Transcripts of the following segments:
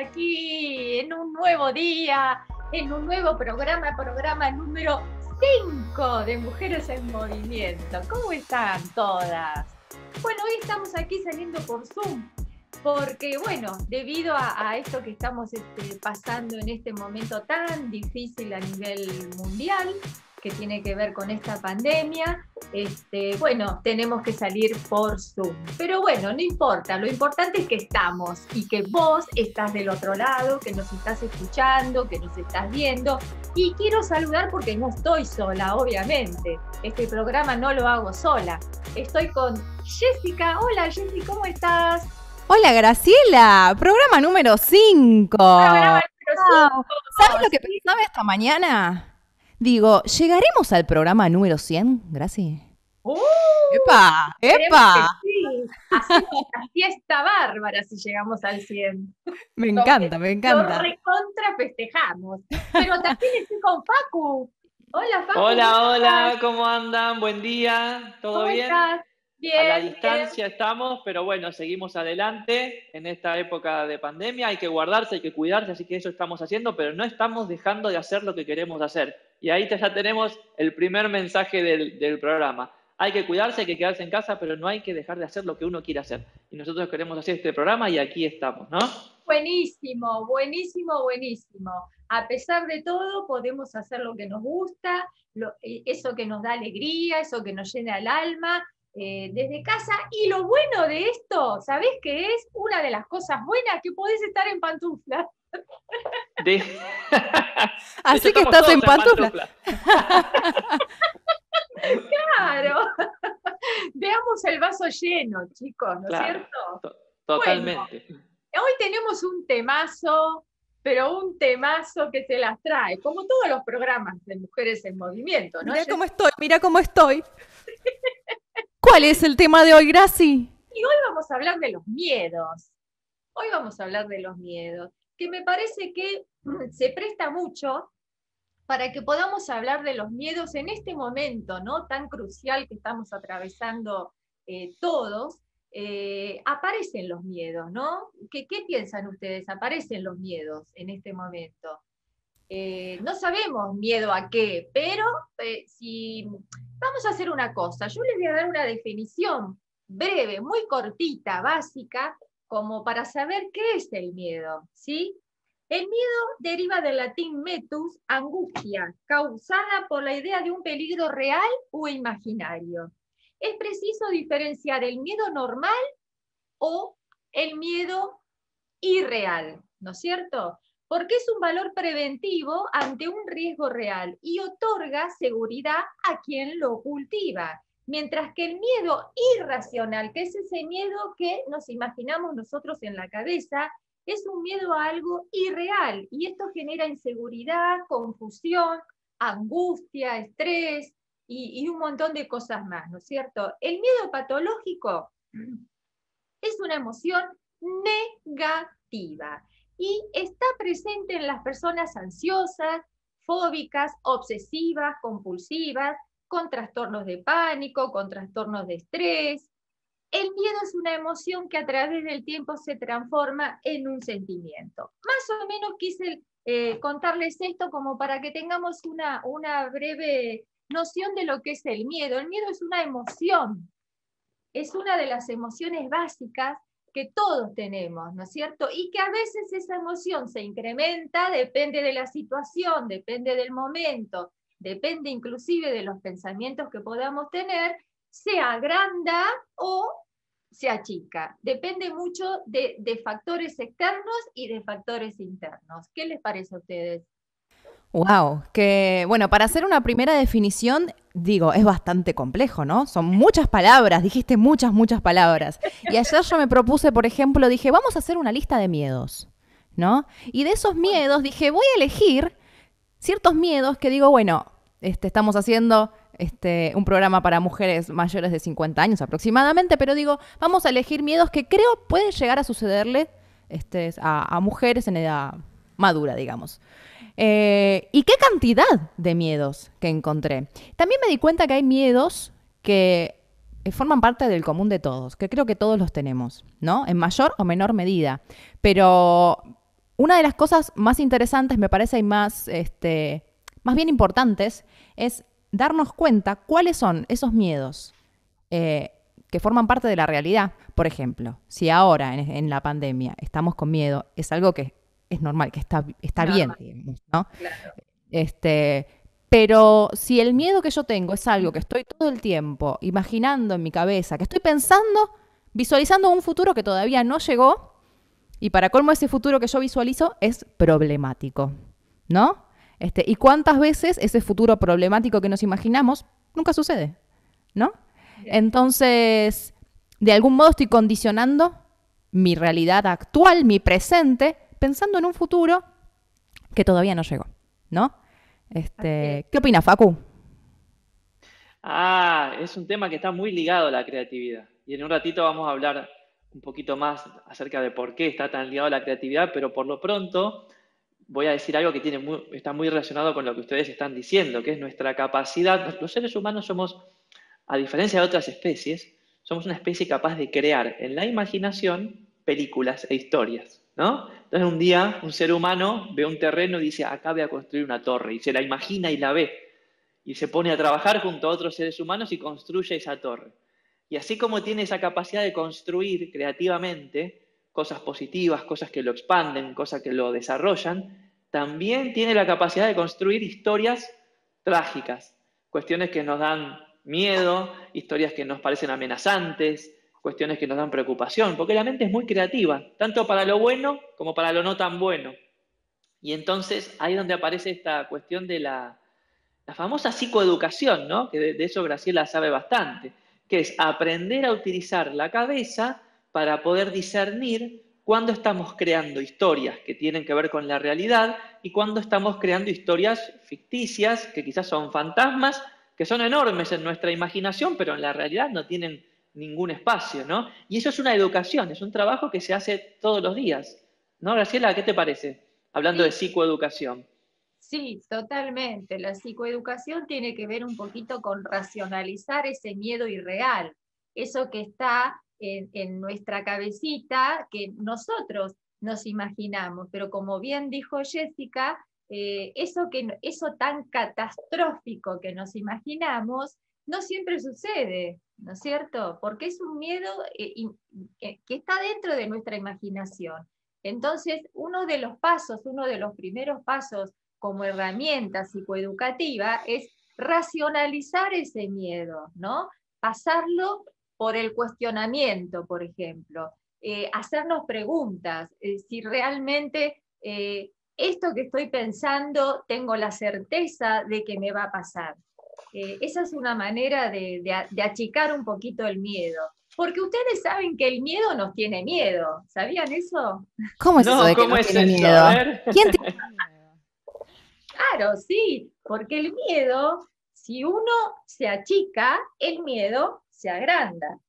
aquí en un nuevo día, en un nuevo programa número 5 de Mujeres en Movimiento. ¿Cómo están todas? Bueno, hoy estamos aquí saliendo por Zoom, porque bueno, debido a esto que estamos pasando en este momento tan difícil a nivel mundial, que tiene que ver con esta pandemia, bueno, tenemos que salir por Zoom. Pero bueno, no importa, lo importante es que estamos y que vos estás del otro lado, que nos estás escuchando, que nos estás viendo. Y quiero saludar porque no estoy sola, obviamente. Este programa no lo hago sola. Estoy con Jessica. Hola, Jessica, ¿cómo estás? Hola, Graciela, programa número 5. Programa número 5. ¿Sabes lo que pensaba esta mañana? Digo, ¿llegaremos al programa número 100, Graci? ¡Epa! ¡Epa! Sí. Hacemos una fiesta bárbara si llegamos al 100. Me encanta. Lo recontra festejamos. Pero también estoy con Facu. Hola, Facu. Hola, ¿cómo andan? Buen día, ¿todo bien? ¿Cómo estás? Bien, a la distancia estamos, pero bueno, seguimos adelante en esta época de pandemia. Hay que guardarse, hay que cuidarse, así que eso estamos haciendo, pero no estamos dejando de hacer lo que queremos hacer. Y ahí ya tenemos el primer mensaje del programa. Hay que cuidarse, hay que quedarse en casa, pero no hay que dejar de hacer lo que uno quiere hacer. Y nosotros queremos hacer este programa y aquí estamos, ¿no? Buenísimo. A pesar de todo, podemos hacer lo que nos gusta, eso que nos da alegría, eso que nos llena el alma, desde casa. Y lo bueno de esto, ¿sabés qué es? Una de las cosas buenas, que podés estar en pantuflas. Así que estás en pantuflas. Claro. Veamos el vaso lleno, chicos, ¿no es cierto? Totalmente. Bueno, hoy tenemos un temazo, pero un temazo que se las trae, como todos los programas de Mujeres en Movimiento, ¿no? Mira cómo estoy. ¿Cuál es el tema de hoy, Graci? Y hoy vamos a hablar de los miedos. Que me parece que se presta mucho para que podamos hablar de los miedos en este momento, ¿no? Tan crucial que estamos atravesando todos. Aparecen los miedos, ¿no? ¿Qué piensan ustedes? Aparecen los miedos en este momento. No sabemos miedo a qué, pero si vamos a hacer una cosa, yo les voy a dar una definición breve, muy cortita, básica, como para saber qué es el miedo, ¿sí? El miedo deriva del latín metus, angustia, causada por la idea de un peligro real o imaginario. Es preciso diferenciar el miedo normal o el miedo irreal, ¿no es cierto? Porque es un valor preventivo ante un riesgo real y otorga seguridad a quien lo cultiva. Mientras que el miedo irracional, que es ese miedo que nos imaginamos nosotros en la cabeza, es un miedo a algo irreal, y esto genera inseguridad, confusión, angustia, estrés y un montón de cosas más, ¿no es cierto? El miedo patológico es una emoción negativa y está presente en las personas ansiosas, fóbicas, obsesivas, compulsivas, con trastornos de pánico, con trastornos de estrés. El miedo es una emoción que a través del tiempo se transforma en un sentimiento. Más o menos quise contarles esto como para que tengamos una breve noción de lo que es el miedo. El miedo es una emoción, es una de las emociones básicas que todos tenemos, ¿no es cierto? Y que a veces esa emoción se incrementa, depende de la situación, depende del momento, depende inclusive de los pensamientos que podamos tener, se agranda o se achica. Depende mucho de factores externos y de factores internos. ¿Qué les parece a ustedes? Wow, que bueno, para hacer una primera definición, digo, es bastante complejo, ¿no? Son muchas palabras, dijiste muchas palabras. Y ayer yo me propuse, por ejemplo, dije, vamos a hacer una lista de miedos, ¿no? Y de esos miedos dije, voy a elegir ciertos miedos que digo, bueno, estamos haciendo un programa para mujeres mayores de 50 años aproximadamente, pero digo, vamos a elegir miedos que creo pueden llegar a sucederle a mujeres en edad madura, digamos. ¿Y qué cantidad de miedos que encontré? También me di cuenta que hay miedos que forman parte del común de todos, que creo que todos los tenemos, ¿no? En mayor o menor medida. Pero una de las cosas más interesantes, me parece, y más bien importantes, es darnos cuenta cuáles son esos miedos que forman parte de la realidad. Por ejemplo, si ahora en la pandemia estamos con miedo, es algo que es normal, que está bien, digamos, ¿no? Claro. Pero si el miedo que yo tengo es algo que estoy todo el tiempo imaginando en mi cabeza, que estoy pensando, visualizando un futuro que todavía no llegó, y para colmo ese futuro que yo visualizo es problemático, ¿no? ¿Y cuántas veces ese futuro problemático que nos imaginamos nunca sucede, ¿no? Entonces, de algún modo estoy condicionando mi realidad actual, mi presente, pensando en un futuro que todavía no llegó, ¿no? ¿Qué opinas, Facu? Es un tema que está muy ligado a la creatividad. Y en un ratito vamos a hablar un poquito más acerca de por qué está tan ligado a la creatividad, pero por lo pronto voy a decir algo que está muy relacionado con lo que ustedes están diciendo, que es nuestra capacidad. Los seres humanos somos, a diferencia de otras especies, somos una especie capaz de crear en la imaginación películas e historias, ¿no? Entonces un día un ser humano ve un terreno y dice, acá voy a construir una torre, y se la imagina y la ve, y se pone a trabajar junto a otros seres humanos y construye esa torre. Y así como tiene esa capacidad de construir creativamente cosas positivas, cosas que lo expanden, cosas que lo desarrollan, también tiene la capacidad de construir historias trágicas, cuestiones que nos dan miedo, historias que nos parecen amenazantes, cuestiones que nos dan preocupación, porque la mente es muy creativa, tanto para lo bueno como para lo no tan bueno. Y entonces ahí es donde aparece esta cuestión de la famosa psicoeducación, ¿no? Que de eso Graciela sabe bastante, que es aprender a utilizar la cabeza para poder discernir cuándo estamos creando historias que tienen que ver con la realidad y cuándo estamos creando historias ficticias, que quizás son fantasmas, que son enormes en nuestra imaginación, pero en la realidad no tienen ningún espacio, ¿no? Y eso es una educación, es un trabajo que se hace todos los días, ¿no, Graciela? ¿Qué te parece? Hablando de Sí, psicoeducación. sí, totalmente. La psicoeducación tiene que ver un poquito con racionalizar ese miedo irreal, eso que está en nuestra cabecita, que nosotros nos imaginamos, pero como bien dijo Jessica, eso tan catastrófico que nos imaginamos no siempre sucede, ¿no es cierto? Porque es un miedo que está dentro de nuestra imaginación. Entonces, uno de los primeros pasos como herramienta psicoeducativa es racionalizar ese miedo, ¿no? Pasarlo por el cuestionamiento, por ejemplo, hacernos preguntas, si realmente esto que estoy pensando tengo la certeza de que me va a pasar. Esa es una manera de achicar un poquito el miedo. Porque ustedes saben que el miedo nos tiene miedo. ¿Sabían eso? ¿Cómo es eso No, de que ¿cómo no es tiene eso? A miedo? ver. ¿Quién tiene miedo? Claro, sí, porque el miedo, si uno se achica, el miedo se agranda.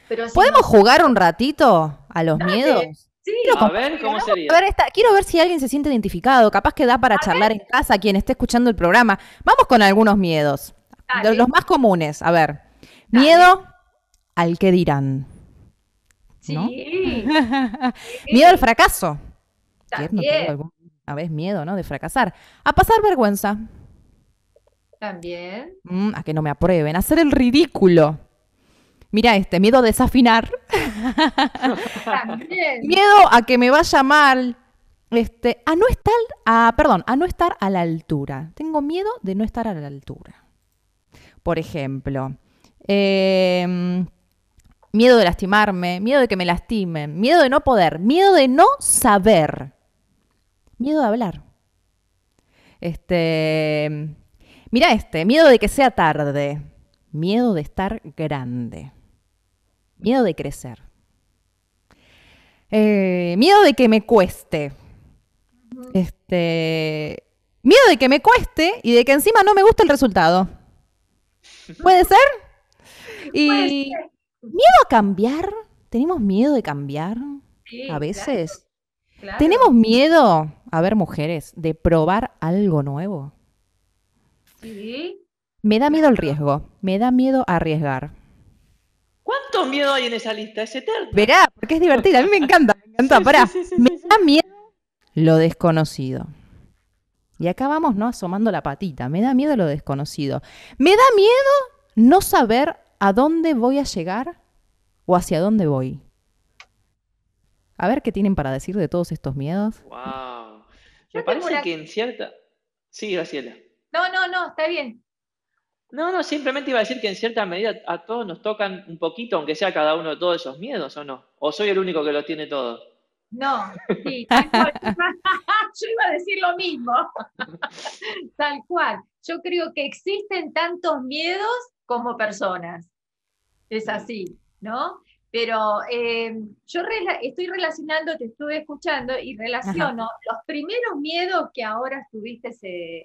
Pero si ¿Podemos nos... jugar un ratito a los Dale, miedos? sí, A ver, ¿cómo A ver, sería? quiero ver si alguien se siente identificado. Capaz que da para charlar en casa quien esté escuchando el programa. Vamos con algunos miedos. De los dale, más comunes. A ver. dale. Miedo al que dirán, ¿no? Sí, Miedo al sí, fracaso. ¿Quién no tuvo también, alguna vez miedo, no? De fracasar. A pasar vergüenza. también, A que no me aprueben. A hacer el ridículo. Mira miedo a desafinar. también. Miedo a que me vaya mal. A no estar a la altura. Tengo miedo de no estar a la altura. Por ejemplo, miedo de lastimarme, miedo de que me lastimen, miedo de no poder, miedo de no saber, miedo de hablar. Mira miedo de que sea tarde, miedo de estar grande, miedo de crecer, miedo de que me cueste, miedo de que me cueste y de que encima no me guste el resultado. ¿Puede ser? Puede Y ser. miedo a cambiar. ¿Tenemos miedo de cambiar a Sí, claro, veces? ¿Tenemos claro. miedo, a ver, mujeres, de probar algo nuevo? Sí, Me da miedo el claro. riesgo, me da miedo arriesgar. ¿Cuánto miedo hay en esa lista? Es eterna. Verá, porque es divertida, a mí me encanta, Sí, sí, pará. sí, sí, Me sí, da sí. miedo lo desconocido. Y acá vamos, ¿no? Asomando la patita. Me da miedo lo desconocido. Me da miedo no saber a dónde voy a llegar o hacia dónde voy. A ver qué tienen para decir de todos estos miedos. Wow. Me Yo tengo parece una... que en cierta... Sí, Graciela. No, no, no, está bien. No, no, simplemente iba a decir que en cierta medida a todos nos tocan un poquito, aunque sea cada uno de todos esos miedos, ¿o no? ¿O soy el único que lo tiene todo? No, sí, tal cual. Yo iba a decir lo mismo. Tal cual. Yo creo que existen tantos miedos como personas. Es Bien. así, ¿no? Pero yo estoy relacionando, te estuve escuchando y Ajá. relaciono los primeros miedos que ahora estuviste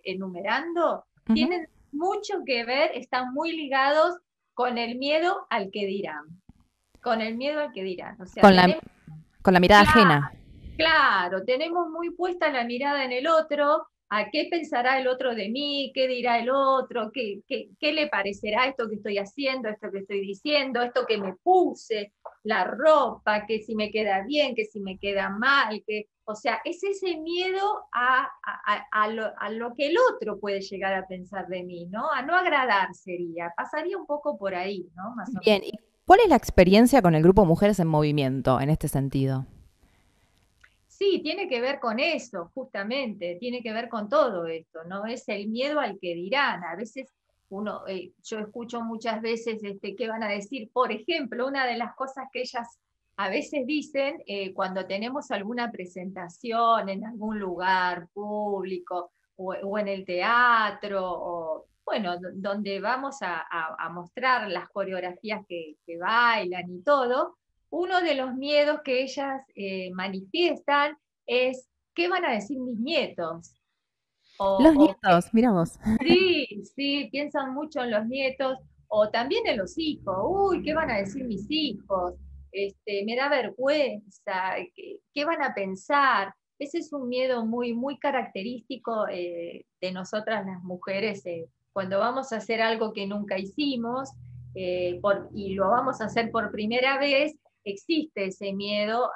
enumerando, Ujú. tienen mucho que ver, están muy ligados con el miedo al que dirán. Con el miedo al que dirán. O sea, Con la, tenemos, con la mirada ajena. claro, tenemos muy puesta la mirada en el otro, a qué pensará el otro de mí, qué dirá el otro, qué le parecerá esto que estoy haciendo, esto que estoy diciendo, esto que me puse, la ropa, que si me queda bien, que si me queda mal, o sea, es ese miedo a lo que el otro puede llegar a pensar de mí, ¿no? A no agradar sería, pasaría un poco por ahí, ¿no? Más o Bien, menos. ¿y cuál es la experiencia con el grupo Mujeres en Movimiento en este sentido? Sí, tiene que ver con eso, justamente, tiene que ver con todo esto, ¿no? Es el miedo al que dirán. A veces yo escucho muchas veces qué van a decir. Por ejemplo, una de las cosas que ellas a veces dicen cuando tenemos alguna presentación en algún lugar público o en el teatro, o bueno, donde vamos a mostrar las coreografías que bailan y todo, uno de los miedos que ellas manifiestan es, ¿qué van a decir mis nietos? Los O nietos, mira vos. sí, sí, piensan mucho en los nietos o también en los hijos. Uy, ¿qué van a decir mis hijos? Me da vergüenza, ¿qué van a pensar? Ese es un miedo muy, muy característico de nosotras las mujeres cuando vamos a hacer algo que nunca hicimos y lo vamos a hacer por primera vez, existe ese miedo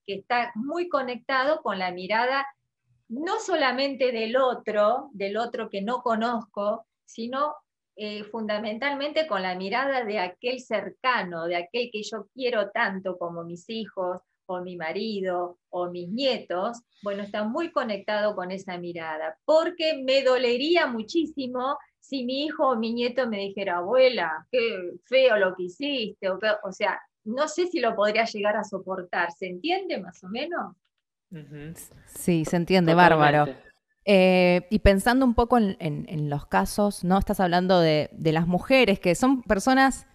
que está muy conectado con la mirada no solamente del otro que no conozco, sino fundamentalmente con la mirada de aquel cercano, de aquel que yo quiero tanto como mis hijos, o mi marido, o mis nietos. Bueno, está muy conectado con esa mirada, porque me dolería muchísimo si mi hijo o mi nieto me dijera, abuela, qué feo lo que hiciste, o sea, no sé si lo podría llegar a soportar, ¿se entiende más o menos? Ujú. Sí, se entiende, bárbaro. Totalmente. Y pensando un poco en los casos, ¿no? Estás hablando de las mujeres, que son personas,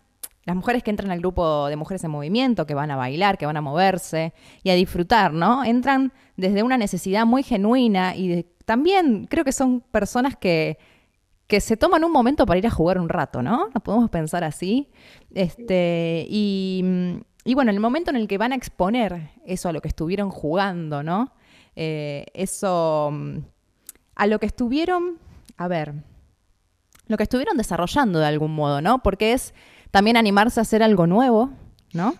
las mujeres que entran al grupo de Mujeres en Movimiento, que van a bailar, que van a moverse y a disfrutar, ¿no? Entran desde una necesidad muy genuina y también creo que son personas que se toman un momento para ir a jugar un rato, ¿no? Nos podemos pensar así. Y bueno, el momento en el que van a exponer eso a lo que estuvieron jugando, ¿no? Eso, a lo que estuvieron, a ver, lo que estuvieron desarrollando de algún modo, ¿no? Porque es también animarse a hacer algo nuevo, ¿no?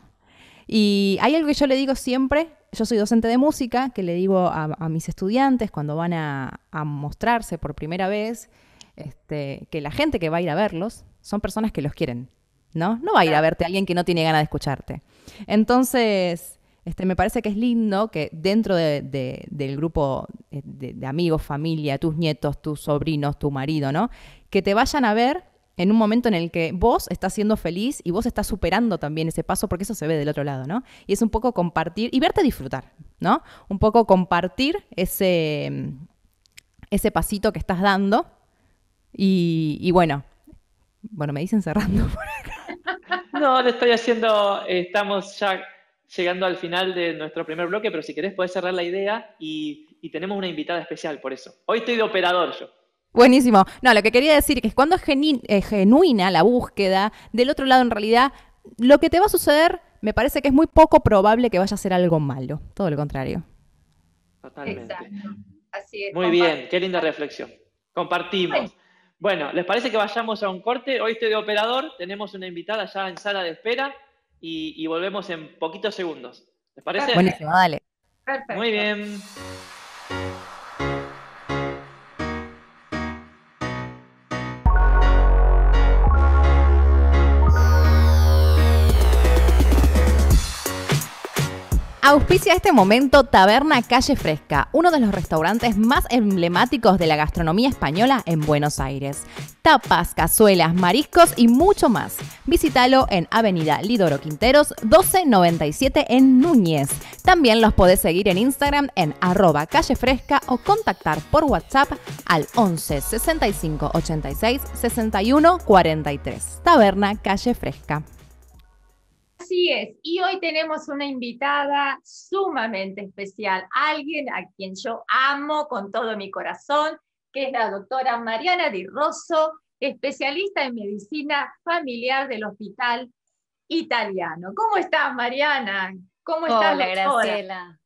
Y hay algo que yo le digo siempre, yo soy docente de música, que le digo a mis estudiantes cuando van a mostrarse por primera vez, que la gente que va a ir a verlos son personas que los quieren, ¿no? No va a ir a Claro. verte alguien que no tiene ganas de escucharte. Entonces, me parece que es lindo que dentro del grupo de amigos, familia, tus nietos, tus sobrinos, tu marido, ¿no? Que te vayan a ver en un momento en el que vos estás siendo feliz y vos estás superando también ese paso, porque eso se ve del otro lado, ¿no? Y es un poco compartir y verte disfrutar, ¿no? Un poco compartir ese pasito que estás dando y bueno, me dicen cerrando. No, le estoy haciendo, estamos ya llegando al final de nuestro primer bloque, pero si querés podés cerrar la idea y tenemos una invitada especial por eso. Hoy estoy de operador yo. Buenísimo. No, lo que quería decir es que cuando es genuina la búsqueda, del otro lado en realidad, lo que te va a suceder me parece que es muy poco probable que vaya a ser algo malo. Todo lo contrario. Totalmente. Exacto. Así es, Muy bien, qué linda reflexión. Compartimos. Bueno, ¿les parece que vayamos a un corte? Hoy estoy de operador, tenemos una invitada ya en sala de espera y volvemos en poquitos segundos. ¿Les parece? Buenísimo, dale. Muy Perfecto. bien. Auspicia este momento Taberna Calle Fresca, uno de los restaurantes más emblemáticos de la gastronomía española en Buenos Aires. Tapas, cazuelas, mariscos y mucho más. Visítalo en Avenida Lidoro Quinteros 1297 en Núñez. También los podés seguir en Instagram en @callefresca o contactar por WhatsApp al 11 65 86 61 43. Taberna Calle Fresca. Así es, y hoy tenemos una invitada sumamente especial, alguien a quien yo amo con todo mi corazón, que es la doctora Mariana Di Rosso, especialista en medicina familiar del Hospital Italiano. ¿Cómo estás, Mariana? ¿Cómo estás, Hola, doctora? Graciela.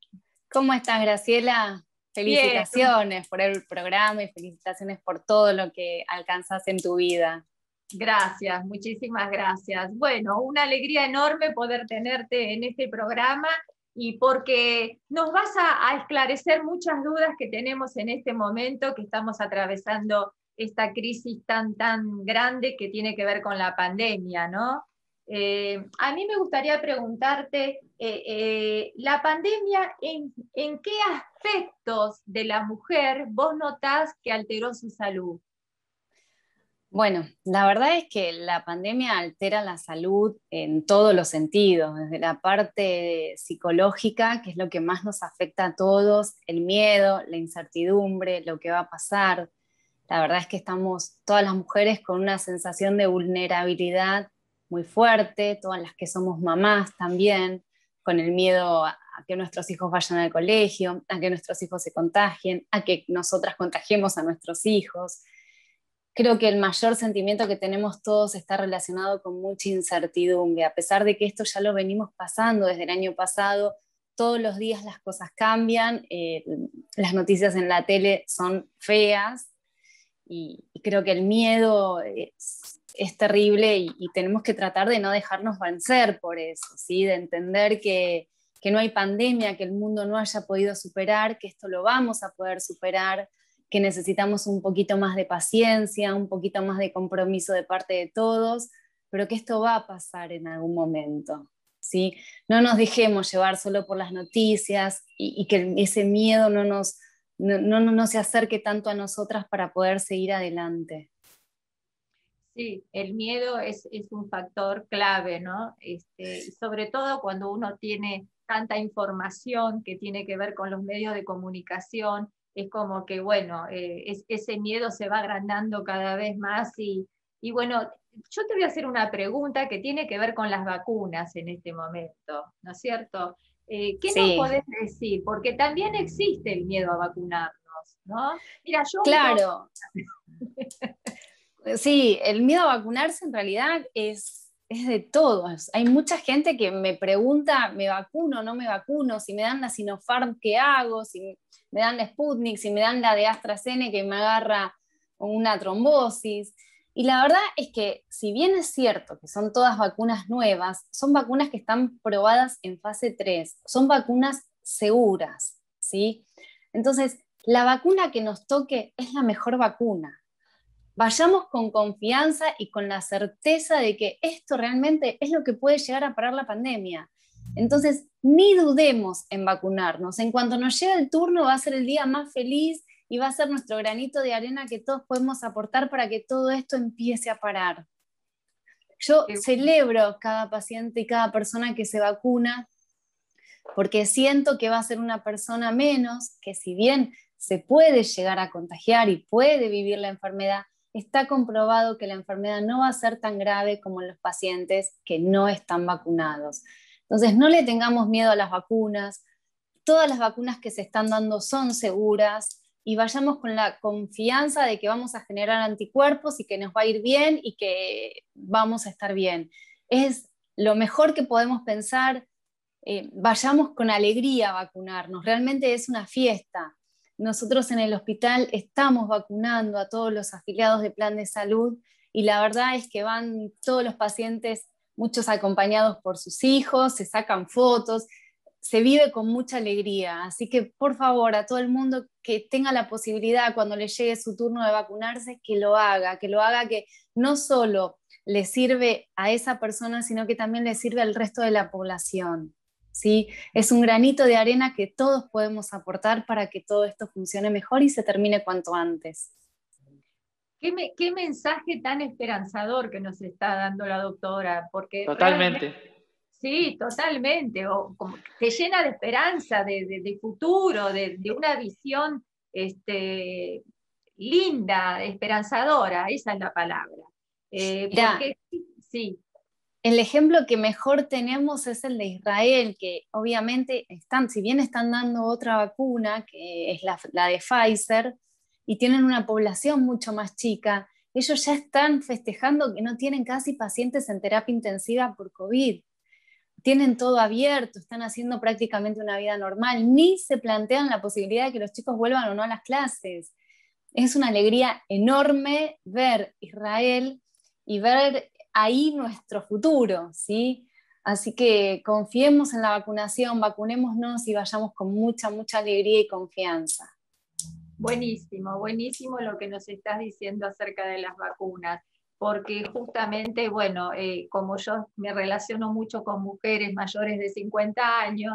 ¿Cómo estás, Graciela? Felicitaciones por el programa y felicitaciones por todo lo que alcanzas en tu vida. Gracias, muchísimas gracias. Bueno, una alegría enorme poder tenerte en este programa y porque nos vas a esclarecer muchas dudas que tenemos en este momento que estamos atravesando esta crisis tan grande que tiene que ver con la pandemia, ¿no? A mí me gustaría preguntarte, la pandemia, ¿en qué aspectos de la mujer vos notás que alteró su salud? Bueno, la verdad es que la pandemia altera la salud en todos los sentidos, desde la parte psicológica, que es lo que más nos afecta a todos, el miedo, la incertidumbre, lo que va a pasar. La verdad es que estamos todas las mujeres con una sensación de vulnerabilidad muy fuerte, todas las que somos mamás también, con el miedo a que nuestros hijos vayan al colegio, a que nuestros hijos se contagien, a que nosotras contagiemos a nuestros hijos. Creo que el mayor sentimiento que tenemos todos está relacionado con mucha incertidumbre, a pesar de que esto ya lo venimos pasando desde el año pasado, todos los días las cosas cambian, las noticias en la tele son feas y creo que el miedo es terrible y tenemos que tratar de no dejarnos vencer por eso, ¿sí? De entender que no hay pandemia, que el mundo no haya podido superar, que esto lo vamos a poder superar, que necesitamos un poquito más de paciencia, un poquito más de compromiso de parte de todos, pero que esto va a pasar en algún momento, ¿sí? No nos dejemos llevar solo por las noticias y que ese miedo no se acerque tanto a nosotras para poder seguir adelante. Sí, el miedo es un factor clave, ¿no? Sobre todo cuando uno tiene tanta información que tiene que ver con los medios de comunicación, es como que, bueno, ese miedo se va agrandando cada vez más y bueno, yo te voy a hacer una pregunta que tiene que ver con las vacunas en este momento, ¿no es cierto? ¿Qué nos podés decir? Porque también existe el miedo a vacunarnos, ¿no? Mira, yo... Claro. Sí, el miedo a vacunarse en realidad es de todos. Hay mucha gente que me pregunta, ¿me vacuno o no me vacuno? Si me dan la Sinopharm, ¿qué hago? Si me dan la Sputnik, si me dan la de AstraZeneca y me agarra una trombosis. Y la verdad es que, si bien es cierto que son todas vacunas nuevas, son vacunas que están probadas en fase 3, son vacunas seguras, ¿sí? Entonces, la vacuna que nos toque es la mejor vacuna. Vayamos con confianza y con la certeza de que esto realmente es lo que puede llegar a parar la pandemia. Entonces, ni dudemos en vacunarnos. En cuanto nos llegue el turno, va a ser el día más feliz y va a ser nuestro granito de arena que todos podemos aportar para que todo esto empiece a parar. Yo celebro cada paciente y cada persona que se vacuna porque siento que va a ser una persona menos que, si bien se puede llegar a contagiar y puede vivir la enfermedad, está comprobado que la enfermedad no va a ser tan grave como en los pacientes que no están vacunados. Entonces, no le tengamos miedo a las vacunas. Todas las vacunas que se están dando son seguras y vayamos con la confianza de que vamos a generar anticuerpos y que nos va a ir bien y que vamos a estar bien. Es lo mejor que podemos pensar. Vayamos con alegría a vacunarnos. Realmente es una fiesta. Nosotros en el hospital estamos vacunando a todos los afiliados de Plan de Salud y la verdad es que van todos los pacientes, muchos acompañados por sus hijos, se sacan fotos, se vive con mucha alegría. Así que, por favor, a todo el mundo que tenga la posibilidad cuando le llegue su turno de vacunarse, que lo haga, que no solo le sirve a esa persona, sino que también le sirve al resto de la población. ¿sí? Es un granito de arena que todos podemos aportar para que todo esto funcione mejor y se termine cuanto antes. Qué mensaje tan esperanzador que nos está dando la doctora, porque Totalmente. sí, totalmente, como que te llena de esperanza, de futuro, de una visión linda, esperanzadora, esa es la palabra. Mirá, Porque sí. el ejemplo que mejor tenemos es el de Israel, que obviamente si bien están dando otra vacuna, que es la de Pfizer, y tienen una población mucho más chica, ellos ya están festejando que no tienen casi pacientes en terapia intensiva por COVID. Tienen todo abierto, están haciendo prácticamente una vida normal, ni se plantean la posibilidad de que los chicos vuelvan o no a las clases. Es una alegría enorme ver Israel y ver ahí nuestro futuro, ¿sí? Así que confiemos en la vacunación, vacunémonos y vayamos con mucha, mucha alegría y confianza. Buenísimo, buenísimo lo que nos estás diciendo acerca de las vacunas, porque justamente, bueno, como yo me relaciono mucho con mujeres mayores de 50 años,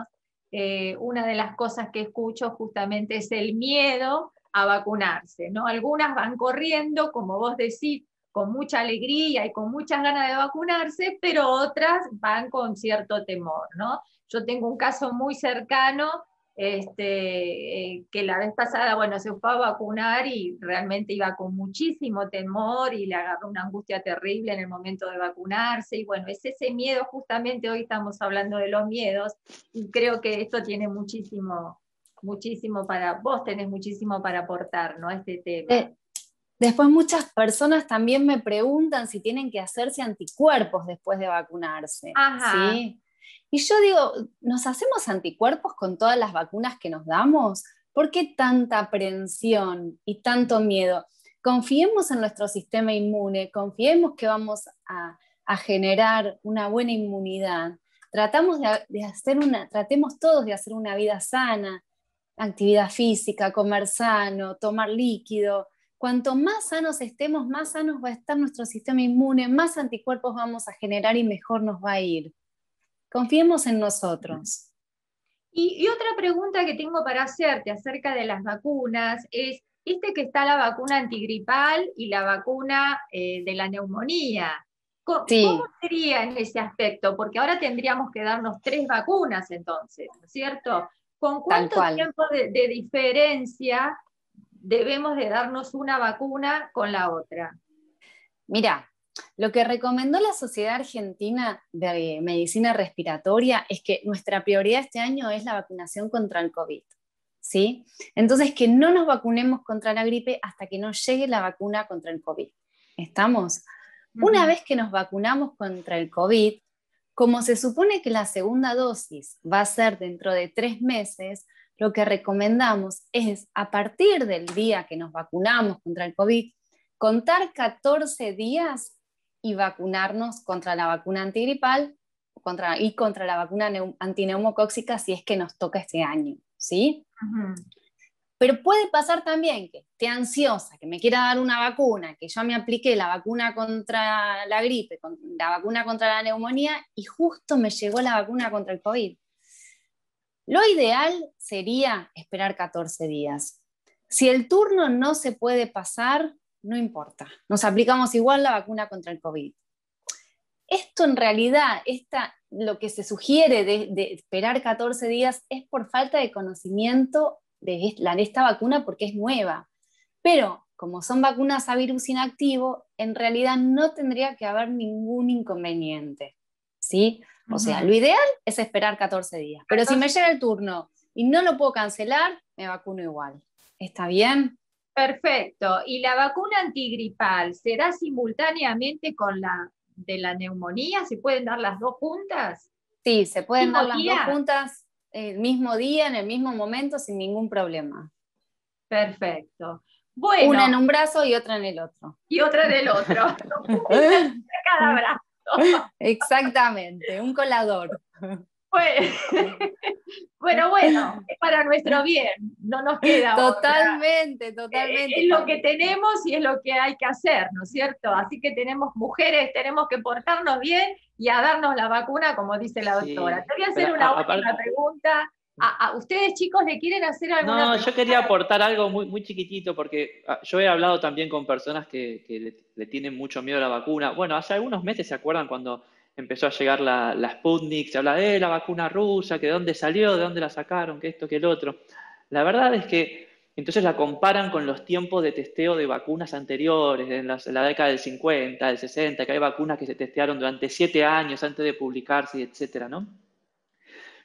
una de las cosas que escucho justamente es el miedo a vacunarse, ¿no? Algunas van corriendo, como vos decís, con mucha alegría y con muchas ganas de vacunarse, pero otras van con cierto temor, ¿no? Yo tengo un caso muy cercano que la vez pasada, bueno, se fue a vacunar y realmente iba con muchísimo temor y le agarró una angustia terrible en el momento de vacunarse, y bueno, es ese miedo, justamente hoy estamos hablando de los miedos, y creo que esto tiene muchísimo vos tenés muchísimo para aportar, ¿no? A este tema. Después muchas personas también me preguntan si tienen que hacerse anticuerpos después de vacunarse, Ajá. ¿sí? Y yo digo, ¿nos hacemos anticuerpos con todas las vacunas que nos damos? ¿Por qué tanta aprensión y tanto miedo? Confiemos en nuestro sistema inmune, confiemos que vamos a generar una buena inmunidad. Tratemos todos de hacer una vida sana, actividad física, comer sano, tomar líquido. Cuanto más sanos estemos, más sanos va a estar nuestro sistema inmune, más anticuerpos vamos a generar y mejor nos va a ir. Confiemos en nosotros. Y otra pregunta que tengo para hacerte acerca de las vacunas es, viste que está la vacuna antigripal y la vacuna de la neumonía. ¿Cómo Sí, sería en ese aspecto? Porque ahora tendríamos que darnos 3 vacunas entonces, ¿no es cierto? ¿Con tal cuánto cual. tiempo de diferencia debemos de darnos una vacuna con la otra? Mira, lo que recomendó la Sociedad Argentina de Medicina Respiratoria es que nuestra prioridad este año es la vacunación contra el COVID, ¿sí? Entonces, que no nos vacunemos contra la gripe hasta que no llegue la vacuna contra el COVID. ¿Estamos? Una vez que nos vacunamos contra el COVID, como se supone que la segunda dosis va a ser dentro de 3 meses, lo que recomendamos es, a partir del día que nos vacunamos contra el COVID, contar 14 días y vacunarnos contra la vacuna antigripal y contra la vacuna antineumocóxica si es que nos toca este año, ¿sí? Uh-huh. Pero puede pasar también que esté ansiosa, que me quiera dar una vacuna, que yo me apliqué la vacuna contra la gripe, la vacuna contra la neumonía, y justo me llegó la vacuna contra el COVID. Lo ideal sería esperar 14 días. Si el turno no se puede pasar, no importa. Nos aplicamos igual la vacuna contra el COVID. Esto en realidad, lo que se sugiere de esperar 14 días es por falta de conocimiento de esta vacuna porque es nueva. Pero como son vacunas a virus inactivo, en realidad no tendría que haber ningún inconveniente, ¿sí? O sea, lo ideal es esperar 14 días. Pero si me llega el turno y no lo puedo cancelar, me vacuno igual. ¿Está bien? Perfecto. ¿Y la vacuna antigripal será simultáneamente con la de la neumonía? ¿Se pueden dar las dos juntas? Sí, se pueden dar las dos ¿Día? juntas el mismo día, en el mismo momento, sin ningún problema. Perfecto. Bueno. Una en un brazo y otra en el otro. Y otra en el otro. Cada brazo. Exactamente, un colador. Bueno, es para nuestro bien. no nos queda otra. Totalmente. Es lo que tenemos y es lo que hay que hacer, ¿no es cierto? Así que tenemos mujeres, tenemos que portarnos bien y a darnos la vacuna, como dice la doctora. Sí, Te voy a hacer pero una última pregunta. ¿A ustedes, chicos, le quieren hacer alguna no, pregunta? yo quería aportar algo muy, muy chiquitito, porque yo he hablado también con personas que le tienen mucho miedo a la vacuna. Bueno, hace algunos meses, ¿se acuerdan cuando empezó a llegar la Sputnik? Se habla de la vacuna rusa, que de dónde salió, de dónde la sacaron, que esto, que el otro. La verdad es que entonces la comparan con los tiempos de testeo de vacunas anteriores, en la década del 50, del 60, que hay vacunas que se testearon durante 7 años antes de publicarse, etcétera, ¿no?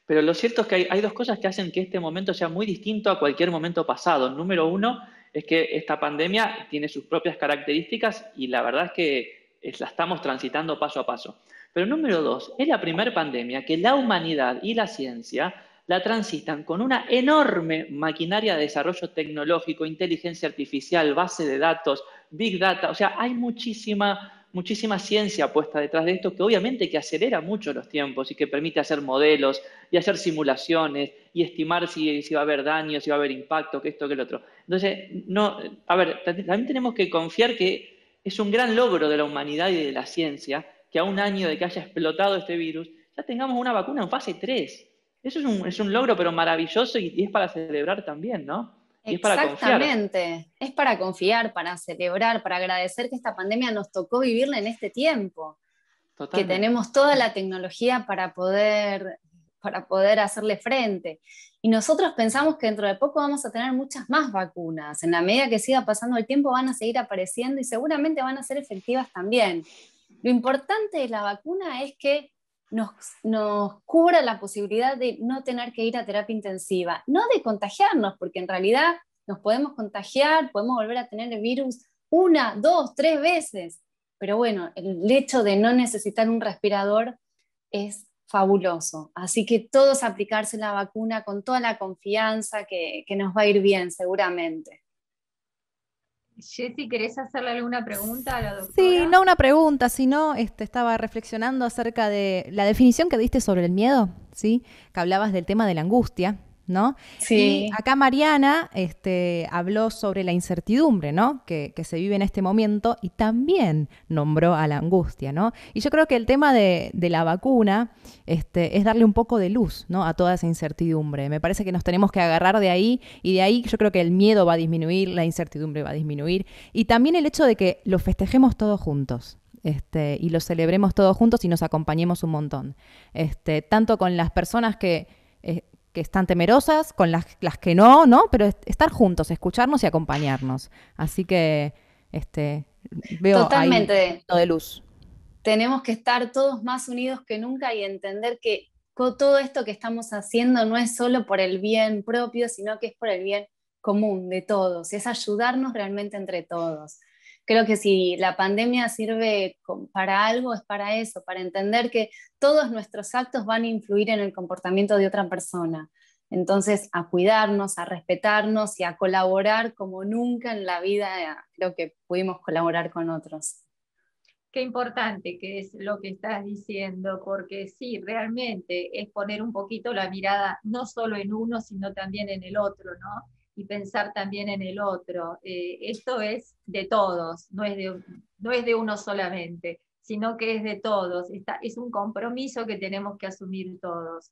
Pero lo cierto es que hay dos cosas que hacen que este momento sea muy distinto a cualquier momento pasado. Número uno es que esta pandemia tiene sus propias características y la verdad es que la estamos transitando paso a paso. Pero número dos, es la primera pandemia que la humanidad y la ciencia la transitan con una enorme maquinaria de desarrollo tecnológico, inteligencia artificial, base de datos, big data. O sea, hay muchísima ciencia puesta detrás de esto que obviamente que acelera mucho los tiempos y que permite hacer modelos y hacer simulaciones y estimar si va a haber daño, si va a haber impacto, que esto, que el otro. Entonces, no, a ver, también tenemos que confiar que es un gran logro de la humanidad y de la ciencia que a un año de que haya explotado este virus ya tengamos una vacuna en fase 3. Eso es un logro, pero maravilloso y es para celebrar también, ¿no? Y es para confiar. Exactamente, es para confiar, para celebrar, para agradecer que esta pandemia nos tocó vivirla en este tiempo, que Totalmente. tenemos toda la tecnología para poder hacerle frente. Y nosotros pensamos que dentro de poco vamos a tener muchas más vacunas. En la medida que siga pasando el tiempo van a seguir apareciendo y seguramente van a ser efectivas también. Lo importante de la vacuna es que nos cubra la posibilidad de no tener que ir a terapia intensiva, no de contagiarnos, porque en realidad nos podemos contagiar, podemos volver a tener el virus 1, 2, 3 veces, pero bueno, el hecho de no necesitar un respirador es fabuloso, así que todos aplicarse la vacuna con toda la confianza que nos va a ir bien seguramente. Jessy, ¿querés hacerle alguna pregunta a la Sí, doctora? no una pregunta, sino estaba reflexionando acerca de la definición que diste sobre el miedo, ¿sí? Que hablabas del tema de la angustia, ¿no? Y Sí, acá Mariana habló sobre la incertidumbre, ¿no? Que se vive en este momento y también nombró a la angustia, ¿no? Y yo creo que el tema de la vacuna es darle un poco de luz, ¿no? A toda esa incertidumbre. Me parece que nos tenemos que agarrar de ahí y de ahí yo creo que el miedo va a disminuir, la incertidumbre va a disminuir y también el hecho de que lo festejemos todos juntos. Y lo celebremos todos juntos y nos acompañemos un montón. Tanto con las personas que están temerosas, con las que no, ¿no? Pero estar juntos, escucharnos y acompañarnos. Así que veo ahí un totalmente. punto de luz. Tenemos que estar todos más unidos que nunca y entender que todo esto que estamos haciendo no es solo por el bien propio, sino que es por el bien común de todos, es ayudarnos realmente entre todos. Creo que si la pandemia sirve para algo, es para eso, para entender que todos nuestros actos van a influir en el comportamiento de otra persona. Entonces, a cuidarnos, a respetarnos y a colaborar como nunca en la vida, creo que pudimos colaborar con otros. Qué importante que es lo que estás diciendo, porque sí, realmente es poner un poquito la mirada no solo en uno, sino también en el otro, ¿no? Y pensar también en el otro. Esto es de todos, no es de uno solamente, sino que es de todos. Es un compromiso que tenemos que asumir todos.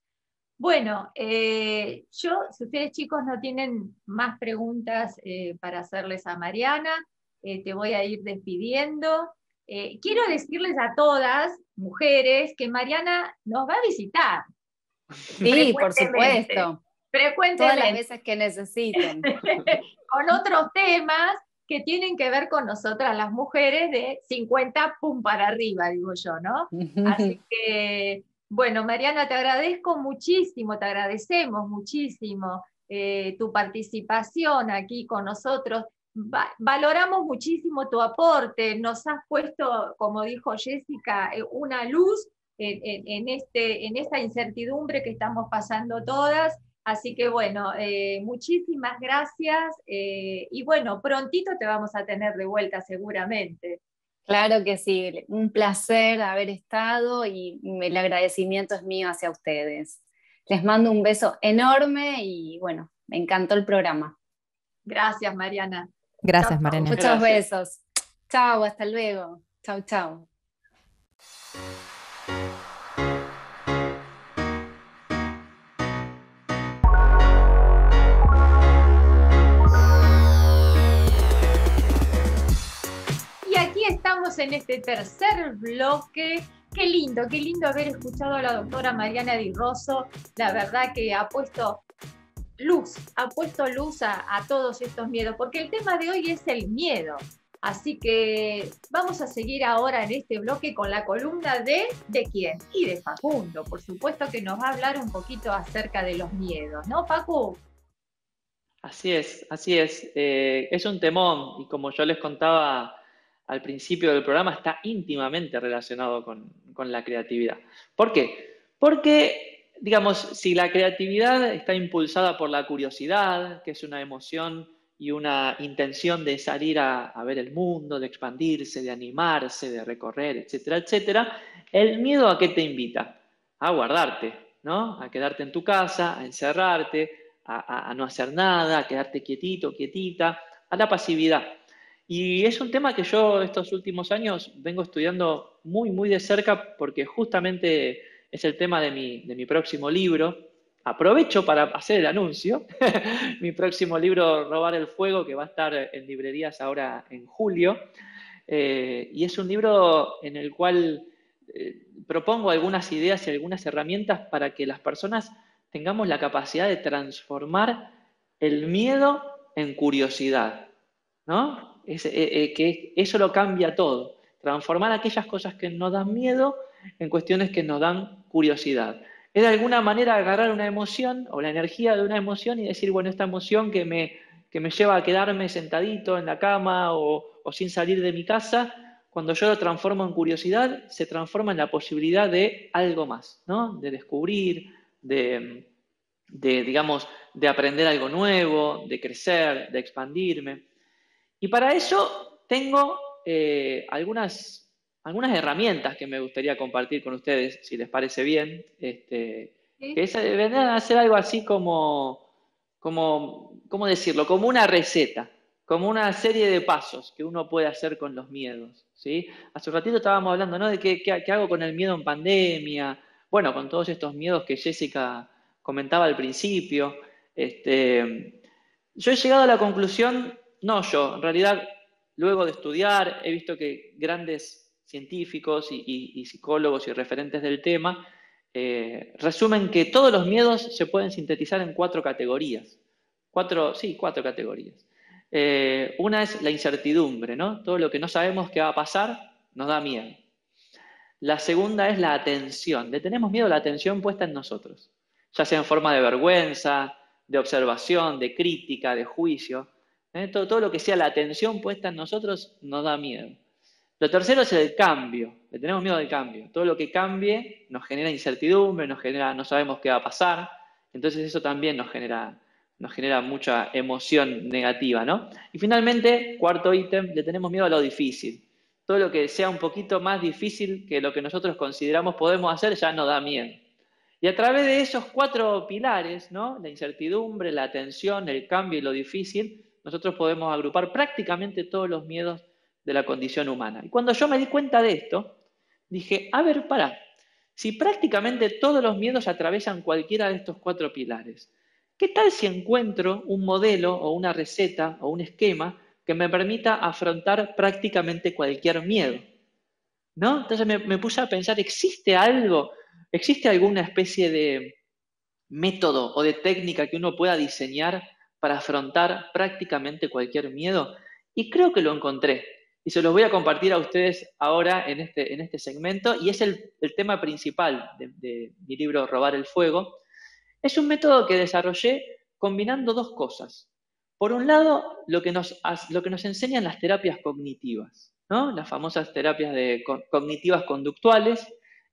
Bueno, si ustedes chicos no tienen más preguntas para hacerles a Mariana, te voy a ir despidiendo. Quiero decirles a todas, mujeres, que Mariana nos va a visitar Sí, por frecuentemente, supuesto, todas las frecuentemente, veces que necesiten. con otros temas que tienen que ver con nosotras las mujeres de 50 pum para arriba, digo yo, ¿no? Así que, bueno, Mariana, te agradezco muchísimo, te agradecemos muchísimo tu participación aquí con nosotros. Valoramos muchísimo tu aporte, nos has puesto, como dijo Jessica, una luz en esta incertidumbre que estamos pasando todas. Así que bueno, muchísimas gracias y bueno, prontito te vamos a tener de vuelta seguramente. Claro que sí, un placer haber estado y el agradecimiento es mío hacia ustedes. Les mando un beso enorme y bueno, Me encantó el programa. Gracias, Mariana. Gracias, Chau, chau. Mariana. Muchos Gracias. besos. Chao, hasta luego. Chau, chau. Y aquí estamos en este tercer bloque. Qué lindo haber escuchado a la doctora Mariana Di Rosso. La verdad que ha puesto luz a todos estos miedos, porque el tema de hoy es el miedo. Así que vamos a seguir ahora en este bloque con la columna ¿de quién? Y de Facundo, por supuesto, que nos va a hablar un poquito acerca de los miedos, ¿no, Facu? Así es, así es. Es un temón y como yo les contaba al principio del programa, está íntimamente relacionado con la creatividad. ¿Por qué? Porque, digamos, si la creatividad está impulsada por la curiosidad, que es una emoción y una intención de salir a ver el mundo, de expandirse, de animarse, de recorrer, etcétera, etcétera, ¿el miedo a qué te invita? A guardarte, ¿no? A quedarte en tu casa, a encerrarte, a no hacer nada, a quedarte quietito, quietita, a la pasividad. Y es un tema que yo estos últimos años vengo estudiando muy, muy de cerca porque justamente es el tema de mi próximo libro. Aprovecho para hacer el anuncio. Mi próximo libro, Robar el Fuego, que va a estar en librerías ahora en julio. Y es un libro en el cual propongo algunas ideas y algunas herramientas para que las personas tengamos la capacidad de transformar el miedo en curiosidad, ¿no? Que eso lo cambia todo. Transformar aquellas cosas que nos dan miedo en cuestiones que nos dan curiosidad. Es de alguna manera agarrar una emoción o la energía de una emoción y decir, bueno, esta emoción que me lleva a quedarme sentadito en la cama o sin salir de mi casa, cuando yo lo transformo en curiosidad, se transforma en la posibilidad de algo más, ¿no? De descubrir, digamos, de aprender algo nuevo, de crecer, de expandirme. Y para eso tengo algunas herramientas que me gustaría compartir con ustedes, si les parece bien, que ¿Sí? vendrán a ser algo así ¿cómo decirlo? Como una receta, como una serie de pasos que uno puede hacer con los miedos, ¿sí? Hace un ratito estábamos hablando, ¿no? De qué hago con el miedo en pandemia, bueno, con todos estos miedos que Jessica comentaba al principio. Yo he llegado a la conclusión, no yo, en realidad, luego de estudiar, he visto que grandes científicos y psicólogos y referentes del tema resumen que todos los miedos se pueden sintetizar en 4 categorías. 4 categorías. Una es la incertidumbre, ¿no? Todo lo que no sabemos que va a pasar nos da miedo. La segunda es la atención. Le tenemos miedo a la atención puesta en nosotros, ya sea en forma de vergüenza, de observación, de crítica, de juicio. Todo lo que sea la atención puesta en nosotros nos da miedo. Lo tercero es el cambio. Le tenemos miedo al cambio. Todo lo que cambie nos genera incertidumbre, no sabemos qué va a pasar. Entonces eso también nos genera mucha emoción negativa, ¿no? Y finalmente, cuarto ítem, le tenemos miedo a lo difícil. Todo lo que sea un poquito más difícil que lo que nosotros consideramos podemos hacer ya nos da miedo. Y a través de esos 4 pilares, ¿no? La incertidumbre, la atención, el cambio y lo difícil, nosotros podemos agrupar prácticamente todos los miedos de la condición humana. Y cuando yo me di cuenta de esto, dije, a ver, pará, si prácticamente todos los miedos atraviesan cualquiera de estos 4 pilares, ¿qué tal si encuentro un modelo o una receta o un esquema que me permita afrontar prácticamente cualquier miedo? ¿No? Entonces me puse a pensar, ¿existe alguna especie de método o de técnica que uno pueda diseñar para afrontar prácticamente cualquier miedo? Y creo que lo encontré. Y se los voy a compartir a ustedes ahora en este segmento, y es el tema principal de mi libro Robar el Fuego. Es un método que desarrollé combinando 2 cosas. Por un lado, lo que nos enseñan las terapias cognitivas, ¿no? Las famosas terapias cognitivas conductuales,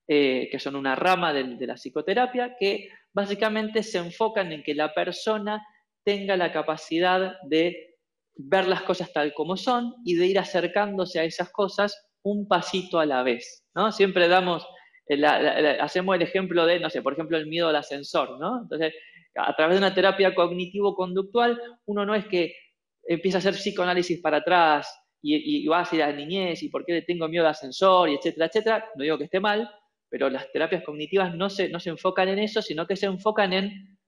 que son una rama de la psicoterapia, que básicamente se enfocan en que la persona tenga la capacidad de ver las cosas tal como son y de ir acercándose a esas cosas un pasito a la vez, ¿no? Siempre hacemos el ejemplo de, no sé, por ejemplo, el miedo al ascensor, ¿no? Entonces, A través de una terapia cognitivo-conductual, uno no es que empieza a hacer psicoanálisis para atrás y va hacia la niñez y por qué le tengo miedo al ascensor y etcétera, etcétera. No digo que esté mal, pero las terapias cognitivas no se enfocan en eso, sino que se enfocan en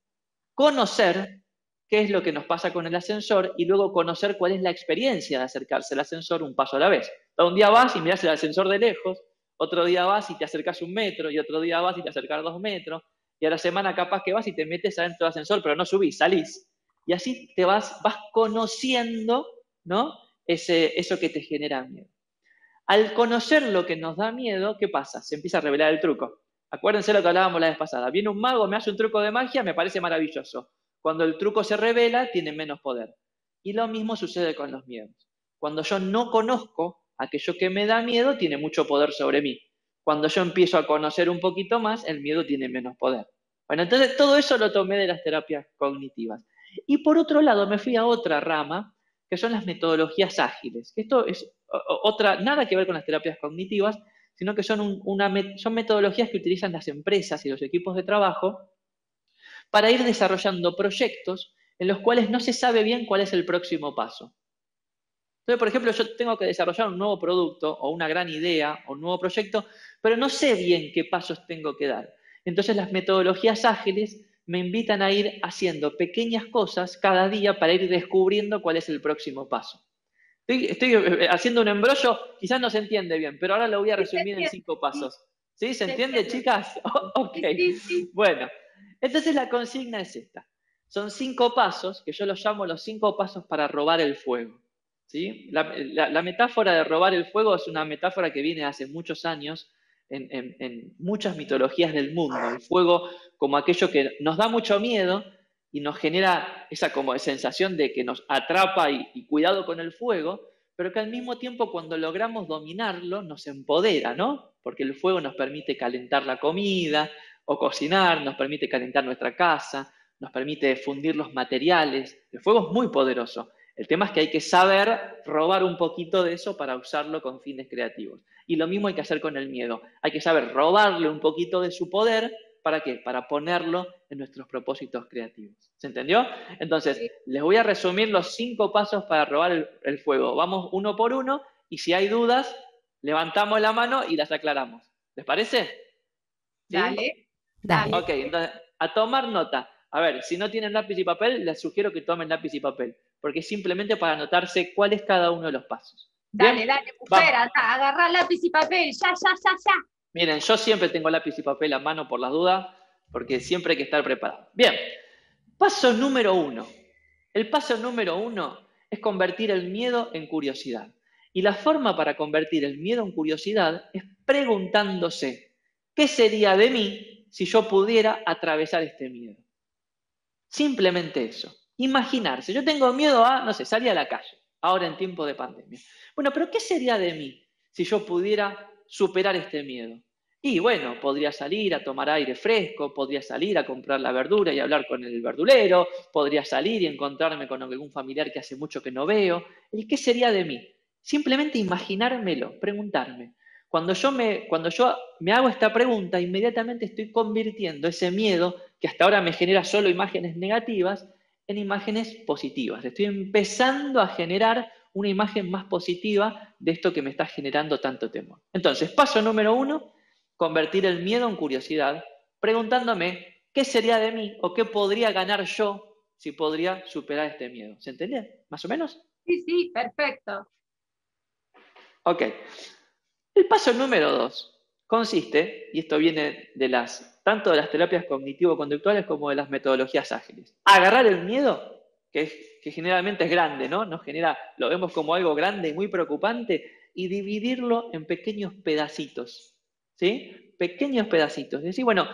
conocer qué es lo que nos pasa con el ascensor y luego conocer cuál es la experiencia de acercarse al ascensor un paso a la vez. Un día vas y mirás el ascensor de lejos, otro día vas y te acercas 1 metro, y otro día vas y te acercas 2 metros, y a la semana capaz que vas y te metes adentro del ascensor, pero no subís, salís. Y así te vas conociendo, ¿no? Eso que te genera miedo. Al conocer lo que nos da miedo, ¿qué pasa? Se empieza a revelar el truco. Acuérdense lo que hablábamos la vez pasada. Viene un mago, me hace un truco de magia, me parece maravilloso. Cuando el truco se revela, tiene menos poder. Y lo mismo sucede con los miedos. Cuando yo no conozco aquello que me da miedo, tiene mucho poder sobre mí. Cuando yo empiezo a conocer un poquito más, el miedo tiene menos poder. Bueno, entonces todo eso lo tomé de las terapias cognitivas. Y por otro lado, me fui a otra rama, que son las metodologías ágiles. Esto es nada que ver con las terapias cognitivas, sino que son metodologías que utilizan las empresas y los equipos de trabajo para ir desarrollando proyectos en los cuales no se sabe bien cuál es el próximo paso. Entonces, por ejemplo, yo tengo que desarrollar un nuevo producto o una gran idea o un nuevo proyecto, pero no sé bien qué pasos tengo que dar. Entonces, las metodologías ágiles me invitan a ir haciendo pequeñas cosas cada día para ir descubriendo cuál es el próximo paso. Estoy haciendo un embrollo, quizás no se entiende bien, pero ahora lo voy a resumir en 5 pasos. ¿Sí? ¿Se entiende, chicas? Ok. Sí. Bueno, entonces la consigna es esta. Son 5 pasos, que yo los llamo los 5 pasos para robar el fuego. ¿Sí? La metáfora de robar el fuego es una metáfora que viene hace muchos años en muchas mitologías del mundo. El fuego como aquello que nos da mucho miedo y nos genera esa como sensación de que nos atrapa y cuidado con el fuego, pero que al mismo tiempo cuando logramos dominarlo nos empodera, ¿no? Porque el fuego nos permite calentar la comida o cocinar, nos permite calentar nuestra casa, nos permite fundir los materiales. El fuego es muy poderoso. El tema es que hay que saber robar un poquito de eso para usarlo con fines creativos. Y lo mismo hay que hacer con el miedo. Hay que saber robarle un poquito de su poder. ¿Para qué? Para ponerlo en nuestros propósitos creativos. ¿Se entendió? Entonces, les voy a resumir los 5 pasos para robar el fuego. Vamos uno por uno y si hay dudas, levantamos la mano y las aclaramos. ¿Les parece? ¿Sí? Dale. Ok, entonces, a tomar nota. A ver, si no tienen lápiz y papel, les sugiero que tomen lápiz y papel, porque es simplemente para anotarse cuál es cada uno de los pasos. Dale, mujer, agarrá lápiz y papel, ya. Miren, yo siempre tengo lápiz y papel a mano por las dudas, porque siempre hay que estar preparado. Bien, paso número 1. El paso número 1 es convertir el miedo en curiosidad. Y la forma para convertir el miedo en curiosidad es preguntándose, ¿qué sería de mí si yo pudiera atravesar este miedo? Simplemente eso. Imaginarse. Yo tengo miedo a, no sé, salir a la calle, ahora en tiempo de pandemia. Bueno, pero ¿qué sería de mí si yo pudiera superar este miedo? Y bueno, podría salir a tomar aire fresco, podría salir a comprar la verdura y hablar con el verdulero, podría salir y encontrarme con algún familiar que hace mucho que no veo. ¿El qué sería de mí? Simplemente imaginármelo, preguntarme. Cuando yo me hago esta pregunta, inmediatamente estoy convirtiendo ese miedo, que hasta ahora me genera solo imágenes negativas, en imágenes positivas. Estoy empezando a generar una imagen más positiva de esto que me está generando tanto temor. Entonces, paso número 1, convertir el miedo en curiosidad, preguntándome qué sería de mí o qué podría ganar yo si podría superar este miedo. ¿Se entiende? ¿Más o menos? Sí, perfecto. Ok. El paso número 2 consiste, y esto viene tanto de las terapias cognitivo-conductuales como de las metodologías ágiles, agarrar el miedo, que generalmente es grande, ¿no? Lo vemos como algo grande y muy preocupante, y dividirlo en pequeños pedacitos, ¿sí? Pequeños pedacitos. Es decir, bueno,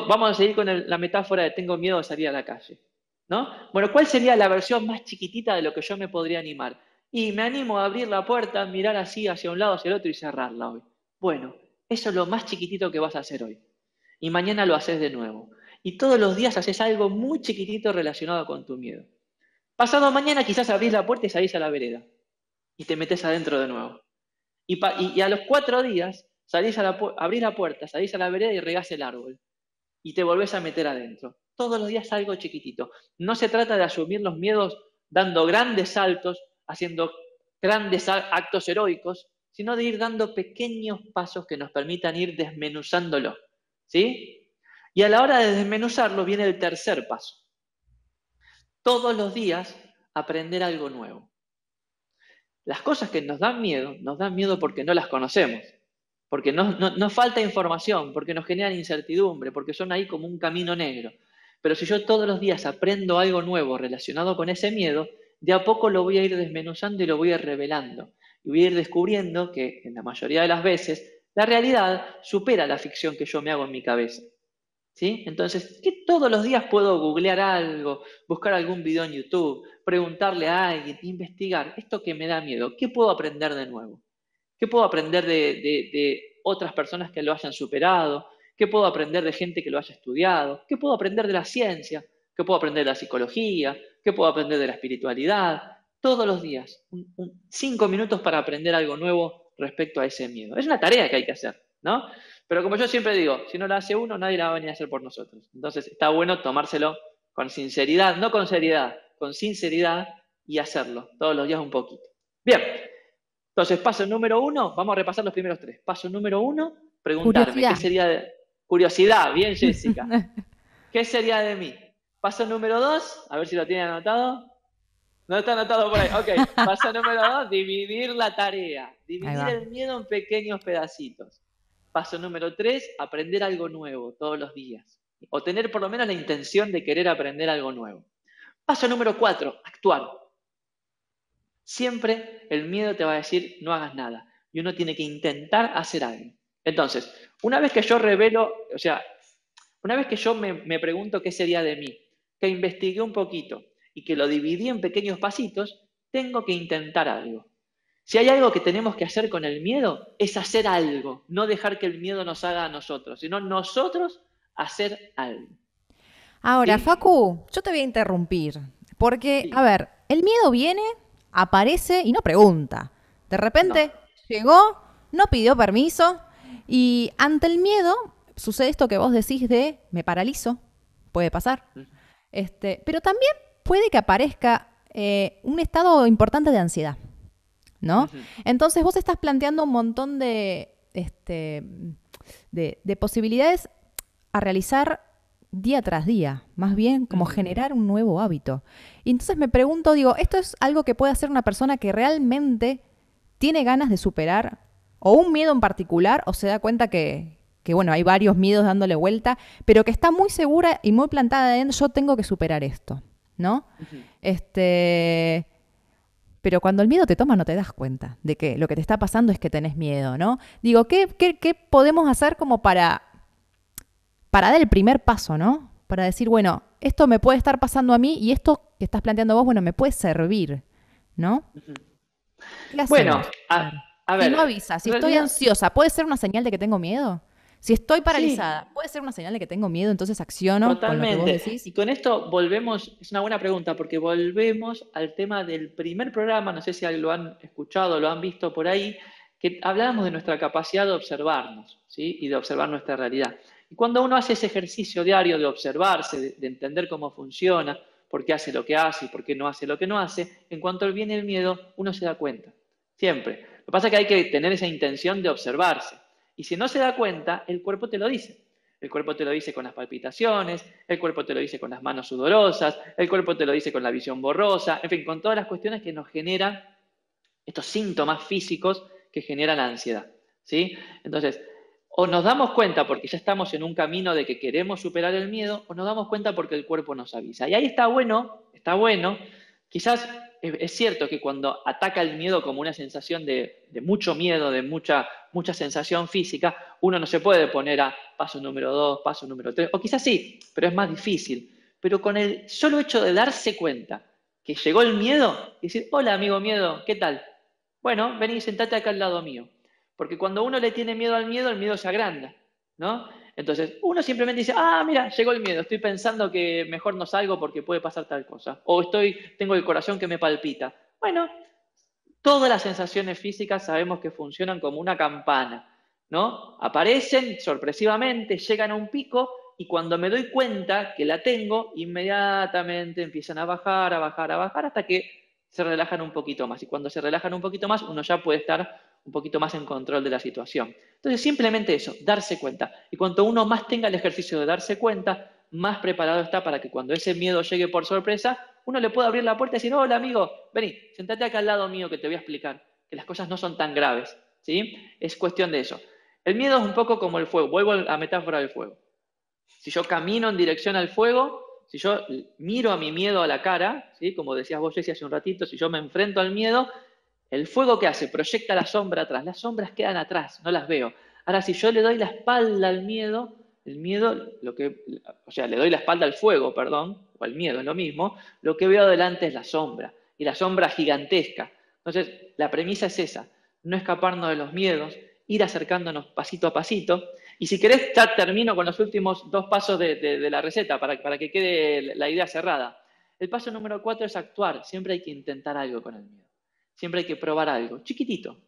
vamos a seguir con la metáfora de tengo miedo de salir a la calle, ¿no? Bueno, ¿cuál sería la versión más chiquitita de lo que yo me podría animar? Y me animo a abrir la puerta, mirar así hacia un lado, hacia el otro y cerrarla hoy. Bueno, eso es lo más chiquitito que vas a hacer hoy. Y mañana lo haces de nuevo. Y todos los días haces algo muy chiquitito relacionado con tu miedo. Pasado mañana quizás abrís la puerta y salís a la vereda. Y te metes adentro de nuevo. Y a los 4 días abrís la puerta, salís a la vereda y regás el árbol. Y te volvés a meter adentro. todos los días algo chiquitito. No se trata de asumir los miedos dando grandes saltos, haciendo grandes actos heroicos, sino de ir dando pequeños pasos que nos permitan ir desmenuzándolo, ¿sí? Y a la hora de desmenuzarlo viene el tercer paso. Todos los días aprender algo nuevo. Las cosas que nos dan miedo porque no las conocemos, porque nos falta información, porque nos generan incertidumbre, porque son ahí como un camino negro. Pero si yo todos los días aprendo algo nuevo relacionado con ese miedo, de a poco lo voy a ir desmenuzando y lo voy a ir revelando. Y voy a ir descubriendo que en la mayoría de las veces la realidad supera la ficción que yo me hago en mi cabeza. ¿Sí? Entonces, que todos los días puedo googlear algo, buscar algún video en YouTube, preguntarle a alguien, investigar esto que me da miedo, ¿qué puedo aprender de nuevo? ¿Qué puedo aprender de otras personas que lo hayan superado? ¿Qué puedo aprender de gente que lo haya estudiado? ¿Qué puedo aprender de la ciencia? ¿Qué puedo aprender de la psicología? ¿Qué puedo aprender de la espiritualidad? Todos los días, 5 minutos para aprender algo nuevo respecto a ese miedo. Es una tarea que hay que hacer, ¿no? Pero como yo siempre digo, si no la hace uno, nadie la va a venir a hacer por nosotros. Entonces está bueno tomárselo con sinceridad, no con seriedad, con sinceridad y hacerlo todos los días un poquito. Bien, entonces paso número 1, vamos a repasar los primeros 3. Paso número 1, preguntarme Curiosidad. qué sería de... Curiosidad, bien Jessica. ¿Qué sería de mí? Paso número 2, a ver si lo tienen anotado. No está anotado por ahí. Ok, paso número 2, dividir la tarea. Dividir el miedo en pequeños pedacitos. Paso número 3, aprender algo nuevo todos los días. O tener por lo menos la intención de querer aprender algo nuevo. Paso número 4, actuar. Siempre el miedo te va a decir no hagas nada. Y uno tiene que intentar hacer algo. Entonces, una vez que yo revelo, o sea, una vez que yo me pregunto qué sería de mí, que investigué un poquito y que lo dividí en pequeños pasitos, tengo que intentar algo. Si hay algo que tenemos que hacer con el miedo, es hacer algo, no dejar que el miedo nos haga a nosotros, sino nosotros hacer algo. Ahora, ¿Sí? Facu, yo te voy a interrumpir, porque, Sí. a ver, el miedo viene, aparece y no pregunta. De repente llegó, no pidió permiso y ante el miedo sucede esto que vos decís de me paralizo, puede pasar. Pero también puede que aparezca un estado importante de ansiedad, ¿no? Entonces vos estás planteando un montón de posibilidades a realizar día tras día, más bien como generar un nuevo hábito. Y entonces me pregunto, digo, ¿esto es algo que puede hacer una persona que realmente tiene ganas de superar o un miedo en particular o se da cuenta que bueno, hay varios miedos dándole vuelta, pero que está muy segura y muy plantada en yo tengo que superar esto, ¿no? Pero cuando el miedo te toma no te das cuenta de que lo que te está pasando es que tenés miedo, ¿no? Digo, ¿qué podemos hacer como para dar el primer paso, ¿no? Para decir, bueno, esto me puede estar pasando a mí y esto que estás planteando vos, bueno, me puede servir, ¿no? ¿Qué hacemos? Bueno, a ver. Si no avisa, si estoy ansiosa, ¿puede ser una señal de que tengo miedo? Si estoy paralizada, sí. ¿Puede ser una señal de que tengo miedo? Entonces acciono. Totalmente. Con lo que vos decís. Y con esto volvemos, es una buena pregunta, porque volvemos al tema del primer programa, no sé si lo han escuchado, lo han visto por ahí, que hablábamos de nuestra capacidad de observarnos, ¿sí? Y de observar nuestra realidad. Y cuando uno hace ese ejercicio diario de observarse, de entender cómo funciona, por qué hace lo que hace y por qué no hace lo que no hace, en cuanto viene el miedo, uno se da cuenta. Siempre. Lo que pasa es que hay que tener esa intención de observarse. Y si no se da cuenta, el cuerpo te lo dice. El cuerpo te lo dice con las palpitaciones, el cuerpo te lo dice con las manos sudorosas, el cuerpo te lo dice con la visión borrosa, en fin, con todas las cuestiones que nos generan estos síntomas físicos que generan la ansiedad, ¿sí? Entonces, o nos damos cuenta porque ya estamos en un camino de que queremos superar el miedo, o nos damos cuenta porque el cuerpo nos avisa. Y ahí está bueno, quizás es cierto que cuando ataca el miedo como una sensación de mucho miedo, de mucha sensación física, uno no se puede poner a paso número 2, paso número 3, o quizás sí, pero es más difícil. Pero con el solo hecho de darse cuenta que llegó el miedo, y decir, hola amigo miedo, ¿qué tal? Bueno, vení y sentate acá al lado mío. Porque cuando uno le tiene miedo al miedo, el miedo se agranda, ¿no? Entonces, uno simplemente dice, mira, llegó el miedo, estoy pensando que mejor no salgo porque puede pasar tal cosa. O tengo el corazón que me palpita. Bueno, todas las sensaciones físicas sabemos que funcionan como una campana, ¿no? Aparecen sorpresivamente, llegan a un pico y cuando me doy cuenta que la tengo, inmediatamente empiezan a bajar, a bajar, a bajar, hasta que se relajan un poquito más. Y cuando se relajan un poquito más, uno ya puede estar un poquito más en control de la situación. Entonces, simplemente eso, darse cuenta. Y cuanto uno más tenga el ejercicio de darse cuenta, más preparado está para que cuando ese miedo llegue por sorpresa, uno le pueda abrir la puerta y decir, hola amigo, vení, sentate acá al lado mío que te voy a explicar, que las cosas no son tan graves, ¿sí? Es cuestión de eso. El miedo es un poco como el fuego, vuelvo a la metáfora del fuego. Si yo camino en dirección al fuego, si yo miro a mi miedo a la cara, ¿sí? Como decías vos, Jessy, hace un ratito, si yo me enfrento al miedo, el fuego, ¿qué hace? Proyecta la sombra atrás. Las sombras quedan atrás, no las veo. Ahora, si yo le doy la espalda al miedo, el miedo, le doy la espalda al fuego, perdón, o al miedo, es lo mismo, lo que veo adelante es la sombra, y la sombra gigantesca. Entonces, la premisa es esa, no escaparnos de los miedos, ir acercándonos pasito a pasito. Y si querés, ya termino con los últimos 2 pasos de la receta para que quede la idea cerrada. El paso número 4 es actuar. Siempre hay que intentar algo con el miedo. Siempre hay que probar algo, chiquitito.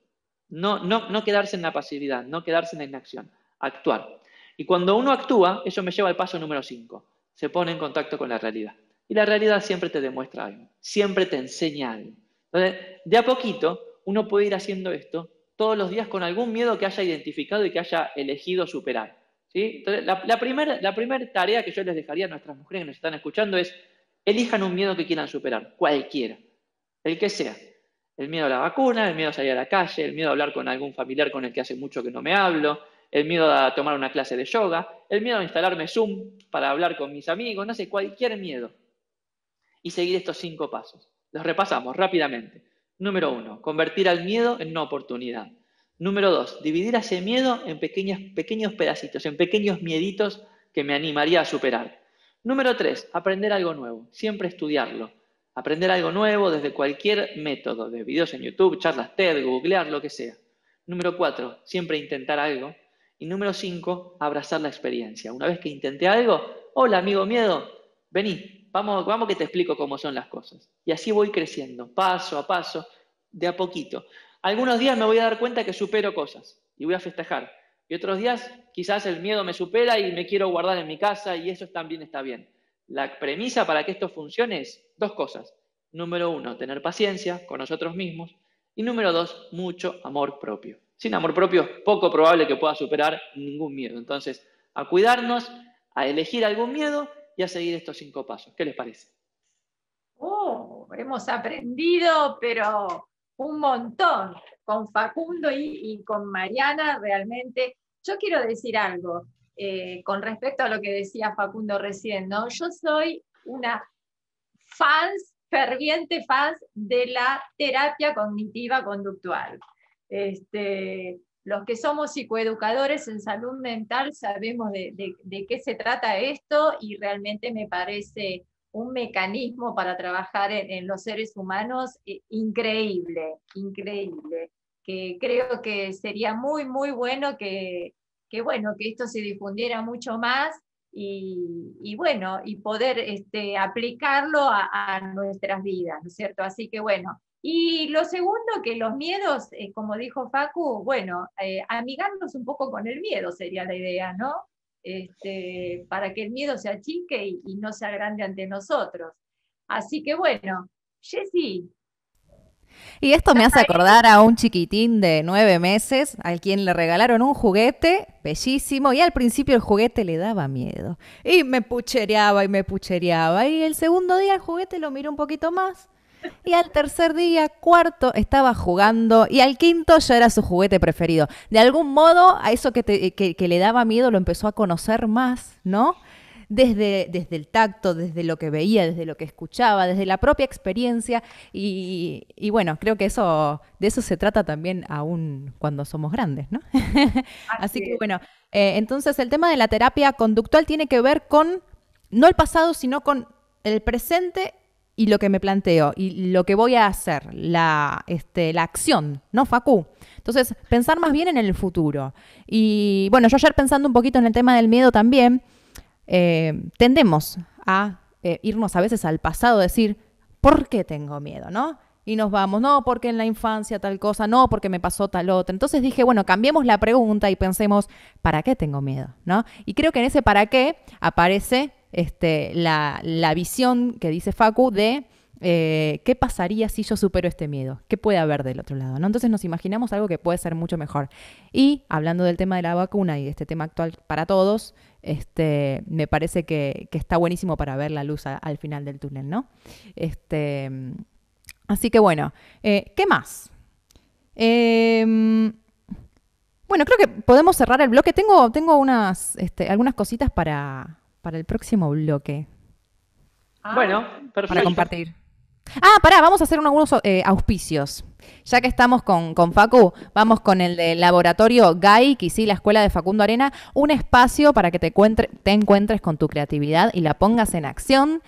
No quedarse en la pasividad, no quedarse en la inacción. Actuar. Y cuando uno actúa, eso me lleva al paso número 5. Se pone en contacto con la realidad. Y la realidad siempre te demuestra algo. Siempre te enseña algo. Entonces, de a poquito, uno puede ir haciendo esto todos los días con algún miedo que haya identificado y que haya elegido superar, ¿sí? Entonces, la primera tarea que yo les dejaría a nuestras mujeres que nos están escuchando es, elijan un miedo que quieran superar, cualquiera, el que sea. El miedo a la vacuna, el miedo a salir a la calle, el miedo a hablar con algún familiar con el que hace mucho que no me hablo, el miedo a tomar una clase de yoga, el miedo a instalarme Zoom para hablar con mis amigos, no sé, cualquier miedo. Y seguir estos 5 pasos. Los repasamos rápidamente. Número 1, convertir al miedo en una oportunidad. Número 2, dividir ese miedo en pequeños pedacitos, en pequeños mieditos que me animaría a superar. Número 3, aprender algo nuevo, siempre estudiarlo. Aprender algo nuevo desde cualquier método, de videos en YouTube, charlas TED, googlear, lo que sea. Número 4, siempre intentar algo. Y número 5, abrazar la experiencia. Una vez que intenté algo, hola amigo miedo, vení. Vamos que te explico cómo son las cosas. Y así voy creciendo, paso a paso, de a poquito. Algunos días me voy a dar cuenta que supero cosas y voy a festejar. Y otros días quizás el miedo me supera y me quiero guardar en mi casa y eso también está bien. La premisa para que esto funcione es 2 cosas. Número 1, tener paciencia con nosotros mismos. Y número 2, mucho amor propio. Sin amor propio es poco probable que pueda superar ningún miedo. Entonces, a cuidarnos, a elegir algún miedo y a seguir estos 5 pasos. ¿Qué les parece? Hemos aprendido, pero un montón, con Facundo y con Mariana, realmente. Yo quiero decir algo con respecto a lo que decía Facundo recién, ¿no? Yo soy una ferviente fan de la terapia cognitiva conductual. Los que somos psicoeducadores en salud mental sabemos de qué se trata esto y realmente me parece un mecanismo para trabajar en los seres humanos increíble, que creo que sería muy, muy bueno que esto se difundiera mucho más y poder aplicarlo a nuestras vidas, ¿no es cierto? Así que bueno. Y lo segundo, que los miedos, como dijo Facu, amigarnos un poco con el miedo sería la idea, ¿no? Para que el miedo se achique y no sea grande ante nosotros. Así que bueno, Jessy. Y esto me hace acordar a un chiquitín de 9 meses al quien le regalaron un juguete bellísimo y al principio el juguete le daba miedo. Y me puchereaba y el segundo día el juguete lo miró un poquito más. Y al tercer día, cuarto, estaba jugando y al quinto ya era su juguete preferido. De algún modo, a eso que le daba miedo lo empezó a conocer más, ¿no? Desde el tacto, desde lo que veía, desde lo que escuchaba, desde la propia experiencia. Y bueno, creo que de eso se trata también aún cuando somos grandes, ¿no? Así que bueno, entonces el tema de la terapia conductual tiene que ver con, no el pasado, sino con el presente y lo que me planteo, y lo que voy a hacer, la acción, ¿no, Facu? Entonces, pensar más bien en el futuro. Y bueno, yo ayer pensando un poquito en el tema del miedo también, tendemos a irnos a veces al pasado, decir, ¿por qué tengo miedo, no? Y nos vamos, no, porque en la infancia tal cosa, no, porque me pasó tal otra. Entonces dije, bueno, cambiemos la pregunta y pensemos, ¿para qué tengo miedo? ¿No? Y creo que en ese para qué aparece la visión que dice Facu de qué pasaría si yo supero este miedo, qué puede haber del otro lado, ¿no? Entonces nos imaginamos algo que puede ser mucho mejor. Y hablando del tema de la vacuna y de este tema actual para todos, me parece que está buenísimo para ver la luz al final del túnel, ¿no? Así que bueno, ¿qué más? Bueno, creo que podemos cerrar el bloque. Tengo algunas cositas para el próximo bloque. Bueno, Para perfecto. compartir. Pará, vamos a hacer unos auspicios. Ya que estamos con Facu, vamos con el de Laboratorio GAIC, y sí, la escuela de Facundo Arena, un espacio para que te encuentres con tu creatividad y la pongas en acción.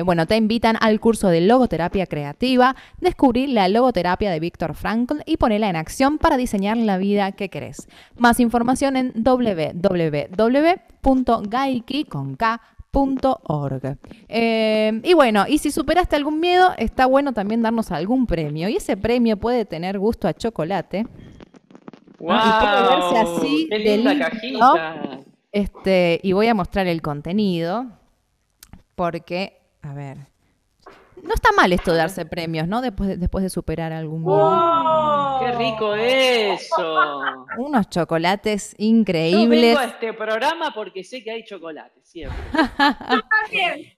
Bueno, te invitan al curso de logoterapia creativa, descubrir la logoterapia de Viktor Frankl y ponerla en acción para diseñar la vida que querés. Más información en www.gaiki.org. Y bueno, y si superaste algún miedo, está bueno también darnos algún premio. Y ese premio puede tener gusto a chocolate. ¡Wow! ¿No? Y puede verse así ¡Qué de linda lindo. cajita! Y voy a mostrar el contenido. Porque, a ver, no está mal esto de darse premios, ¿no? Después de superar algún miedo. ¡Qué rico eso! Unos chocolates Yo increíbles. vengo a este programa porque sé que hay chocolate, siempre. Bien.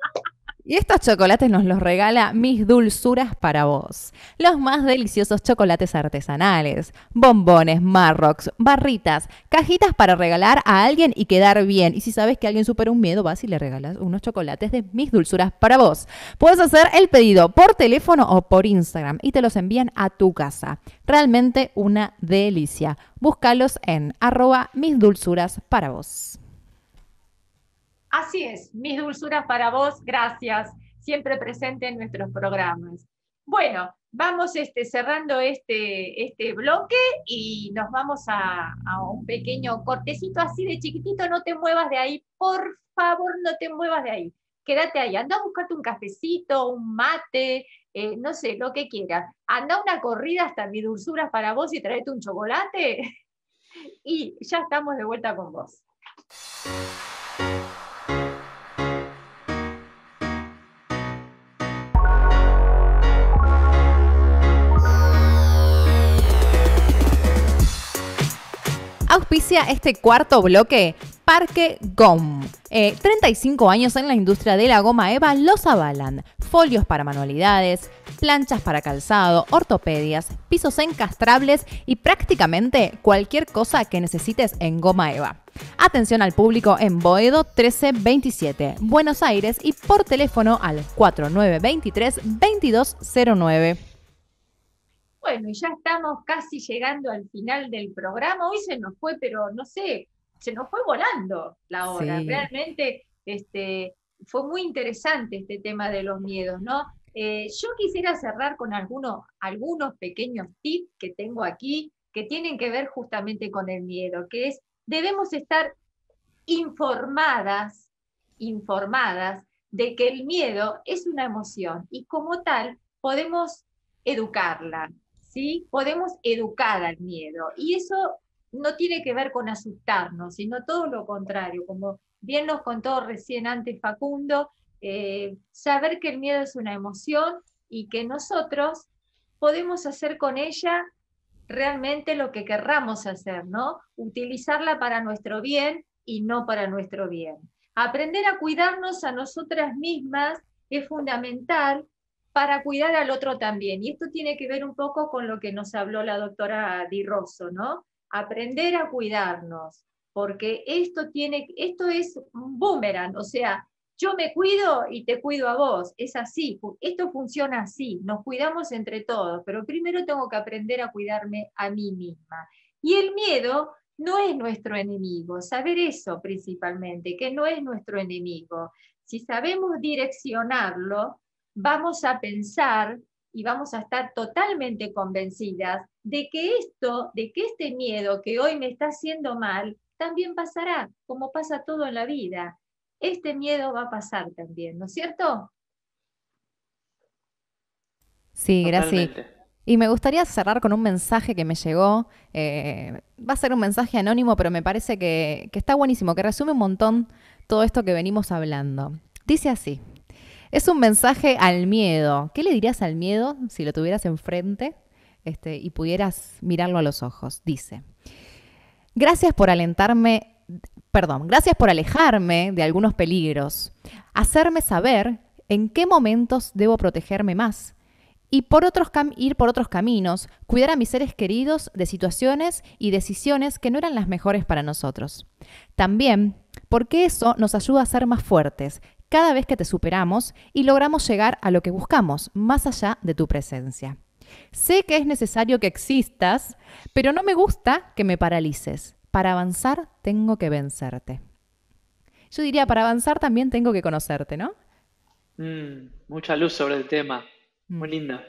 Y estos chocolates nos los regala Mis Dulzuras para Vos. Los más deliciosos chocolates artesanales, bombones, marrocks, barritas, cajitas para regalar a alguien y quedar bien. Y si sabes que alguien supera un miedo, vas y le regalas unos chocolates de Mis Dulzuras para Vos. Puedes hacer el pedido por teléfono o por Instagram y te los envían a tu casa. Realmente una delicia. Búscalos en @misdulzuraspara-vos. Así es, mis dulzuras para vos, gracias, siempre presente en nuestros programas. Bueno, vamos cerrando este bloque y nos vamos a un pequeño cortecito así de chiquitito. No te muevas de ahí, por favor, no te muevas de ahí. Quédate ahí, anda a buscarte un cafecito, un mate, no sé, lo que quieras. Anda a una corrida hasta mis dulzuras para vos y traete un chocolate y ya estamos de vuelta con vos. Auspicia este cuarto bloque Parque GOM. 35 años en la industria de la goma eva los avalan. Folios para manualidades, planchas para calzado, ortopedias, pisos encastrables y prácticamente cualquier cosa que necesites en goma eva. Atención al público en Boedo 1327, Buenos Aires, y por teléfono al 4923-2209. Bueno, y ya estamos casi llegando al final del programa. Hoy se nos fue, pero no sé, se nos fue volando la hora. Sí. Realmente fue muy interesante este tema de los miedos, ¿no? Yo quisiera cerrar con algunos pequeños tips que tengo aquí que tienen que ver justamente con el miedo, que es, debemos estar informadas de que el miedo es una emoción y como tal podemos educarla, ¿sí? Podemos educar al miedo y eso no tiene que ver con asustarnos, sino todo lo contrario, como bien nos contó recién antes Facundo, saber que el miedo es una emoción y que nosotros podemos hacer con ella realmente lo que querramos hacer, ¿no? Utilizarla para nuestro bien y no para nuestro bien. Aprender a cuidarnos a nosotras mismas es fundamental para cuidar al otro también. Y esto tiene que ver un poco con lo que nos habló la doctora Di Rosso, ¿no? Aprender a cuidarnos, porque esto es un boomerang, o sea, yo me cuido y te cuido a vos, es así, esto funciona así, nos cuidamos entre todos, pero primero tengo que aprender a cuidarme a mí misma. Y el miedo no es nuestro enemigo, saber eso principalmente, que no es nuestro enemigo. Si sabemos direccionarlo, vamos a pensar y vamos a estar totalmente convencidas de que este miedo que hoy me está haciendo mal, también pasará, como pasa todo en la vida. Este miedo va a pasar también, ¿no es cierto? Sí, Graci. Totalmente. Y me gustaría cerrar con un mensaje que me llegó. Va a ser un mensaje anónimo, pero me parece que está buenísimo, que resume un montón todo esto que venimos hablando. Dice así, es un mensaje al miedo. ¿Qué le dirías al miedo si lo tuvieras enfrente, y pudieras mirarlo a los ojos? Dice, gracias por gracias por alejarme de algunos peligros, hacerme saber en qué momentos debo protegerme más y ir por otros caminos, cuidar a mis seres queridos de situaciones y decisiones que no eran las mejores para nosotros. También porque eso nos ayuda a ser más fuertes cada vez que te superamos y logramos llegar a lo que buscamos, más allá de tu presencia. Sé que es necesario que existas, pero no me gusta que me paralices. Para avanzar tengo que vencerte. Yo diría, para avanzar también tengo que conocerte, ¿no? Mucha luz sobre el tema. Muy Mm. linda.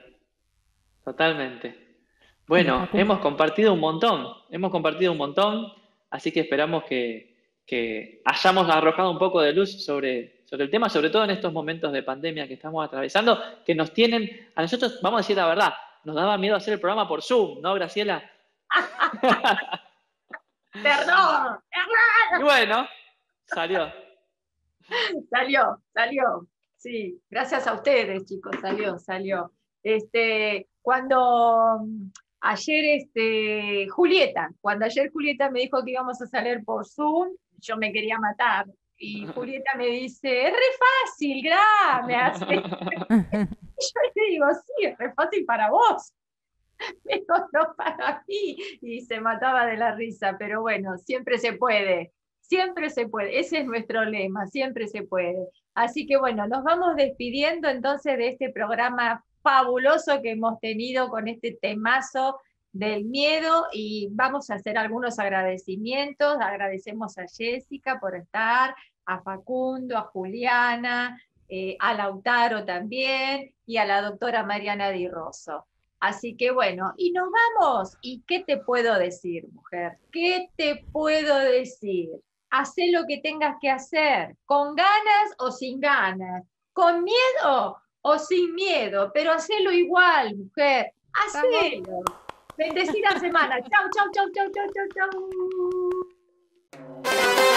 Totalmente. Bueno, Bueno, Facu. hemos compartido un montón, así que esperamos que hayamos arrojado un poco de luz sobre el tema, sobre todo en estos momentos de pandemia que estamos atravesando, que nos tienen, a nosotros, vamos a decir la verdad, nos daba miedo hacer el programa por Zoom, ¿no, Graciela? Perdón, Y bueno, salió. salió. Sí, gracias a ustedes, chicos, salió. Cuando ayer Julieta me dijo que íbamos a salir por Zoom, yo me quería matar. Y Julieta me dice, es re fácil, Gra, me hace. Y yo le digo, sí, es re fácil para vos, pero no para mí. Y se mataba de la risa, pero bueno, siempre se puede. Siempre se puede, ese es nuestro lema, siempre se puede. Así que bueno, nos vamos despidiendo entonces de este programa fabuloso que hemos tenido con este temazo del miedo y vamos a hacer algunos agradecimientos. Agradecemos a Jessica por estar, a Facundo, a Juliana, a Lautaro también y a la doctora Mariana Di Rosso. Así que bueno, y nos vamos. ¿Y qué te puedo decir, mujer? ¿Qué te puedo decir? Hacé lo que tengas que hacer, con ganas o sin ganas, con miedo o sin miedo, pero hacelo igual, mujer, hacelo. Bendecida semana. Chau, chau, chau, chau, chau, chau, chau.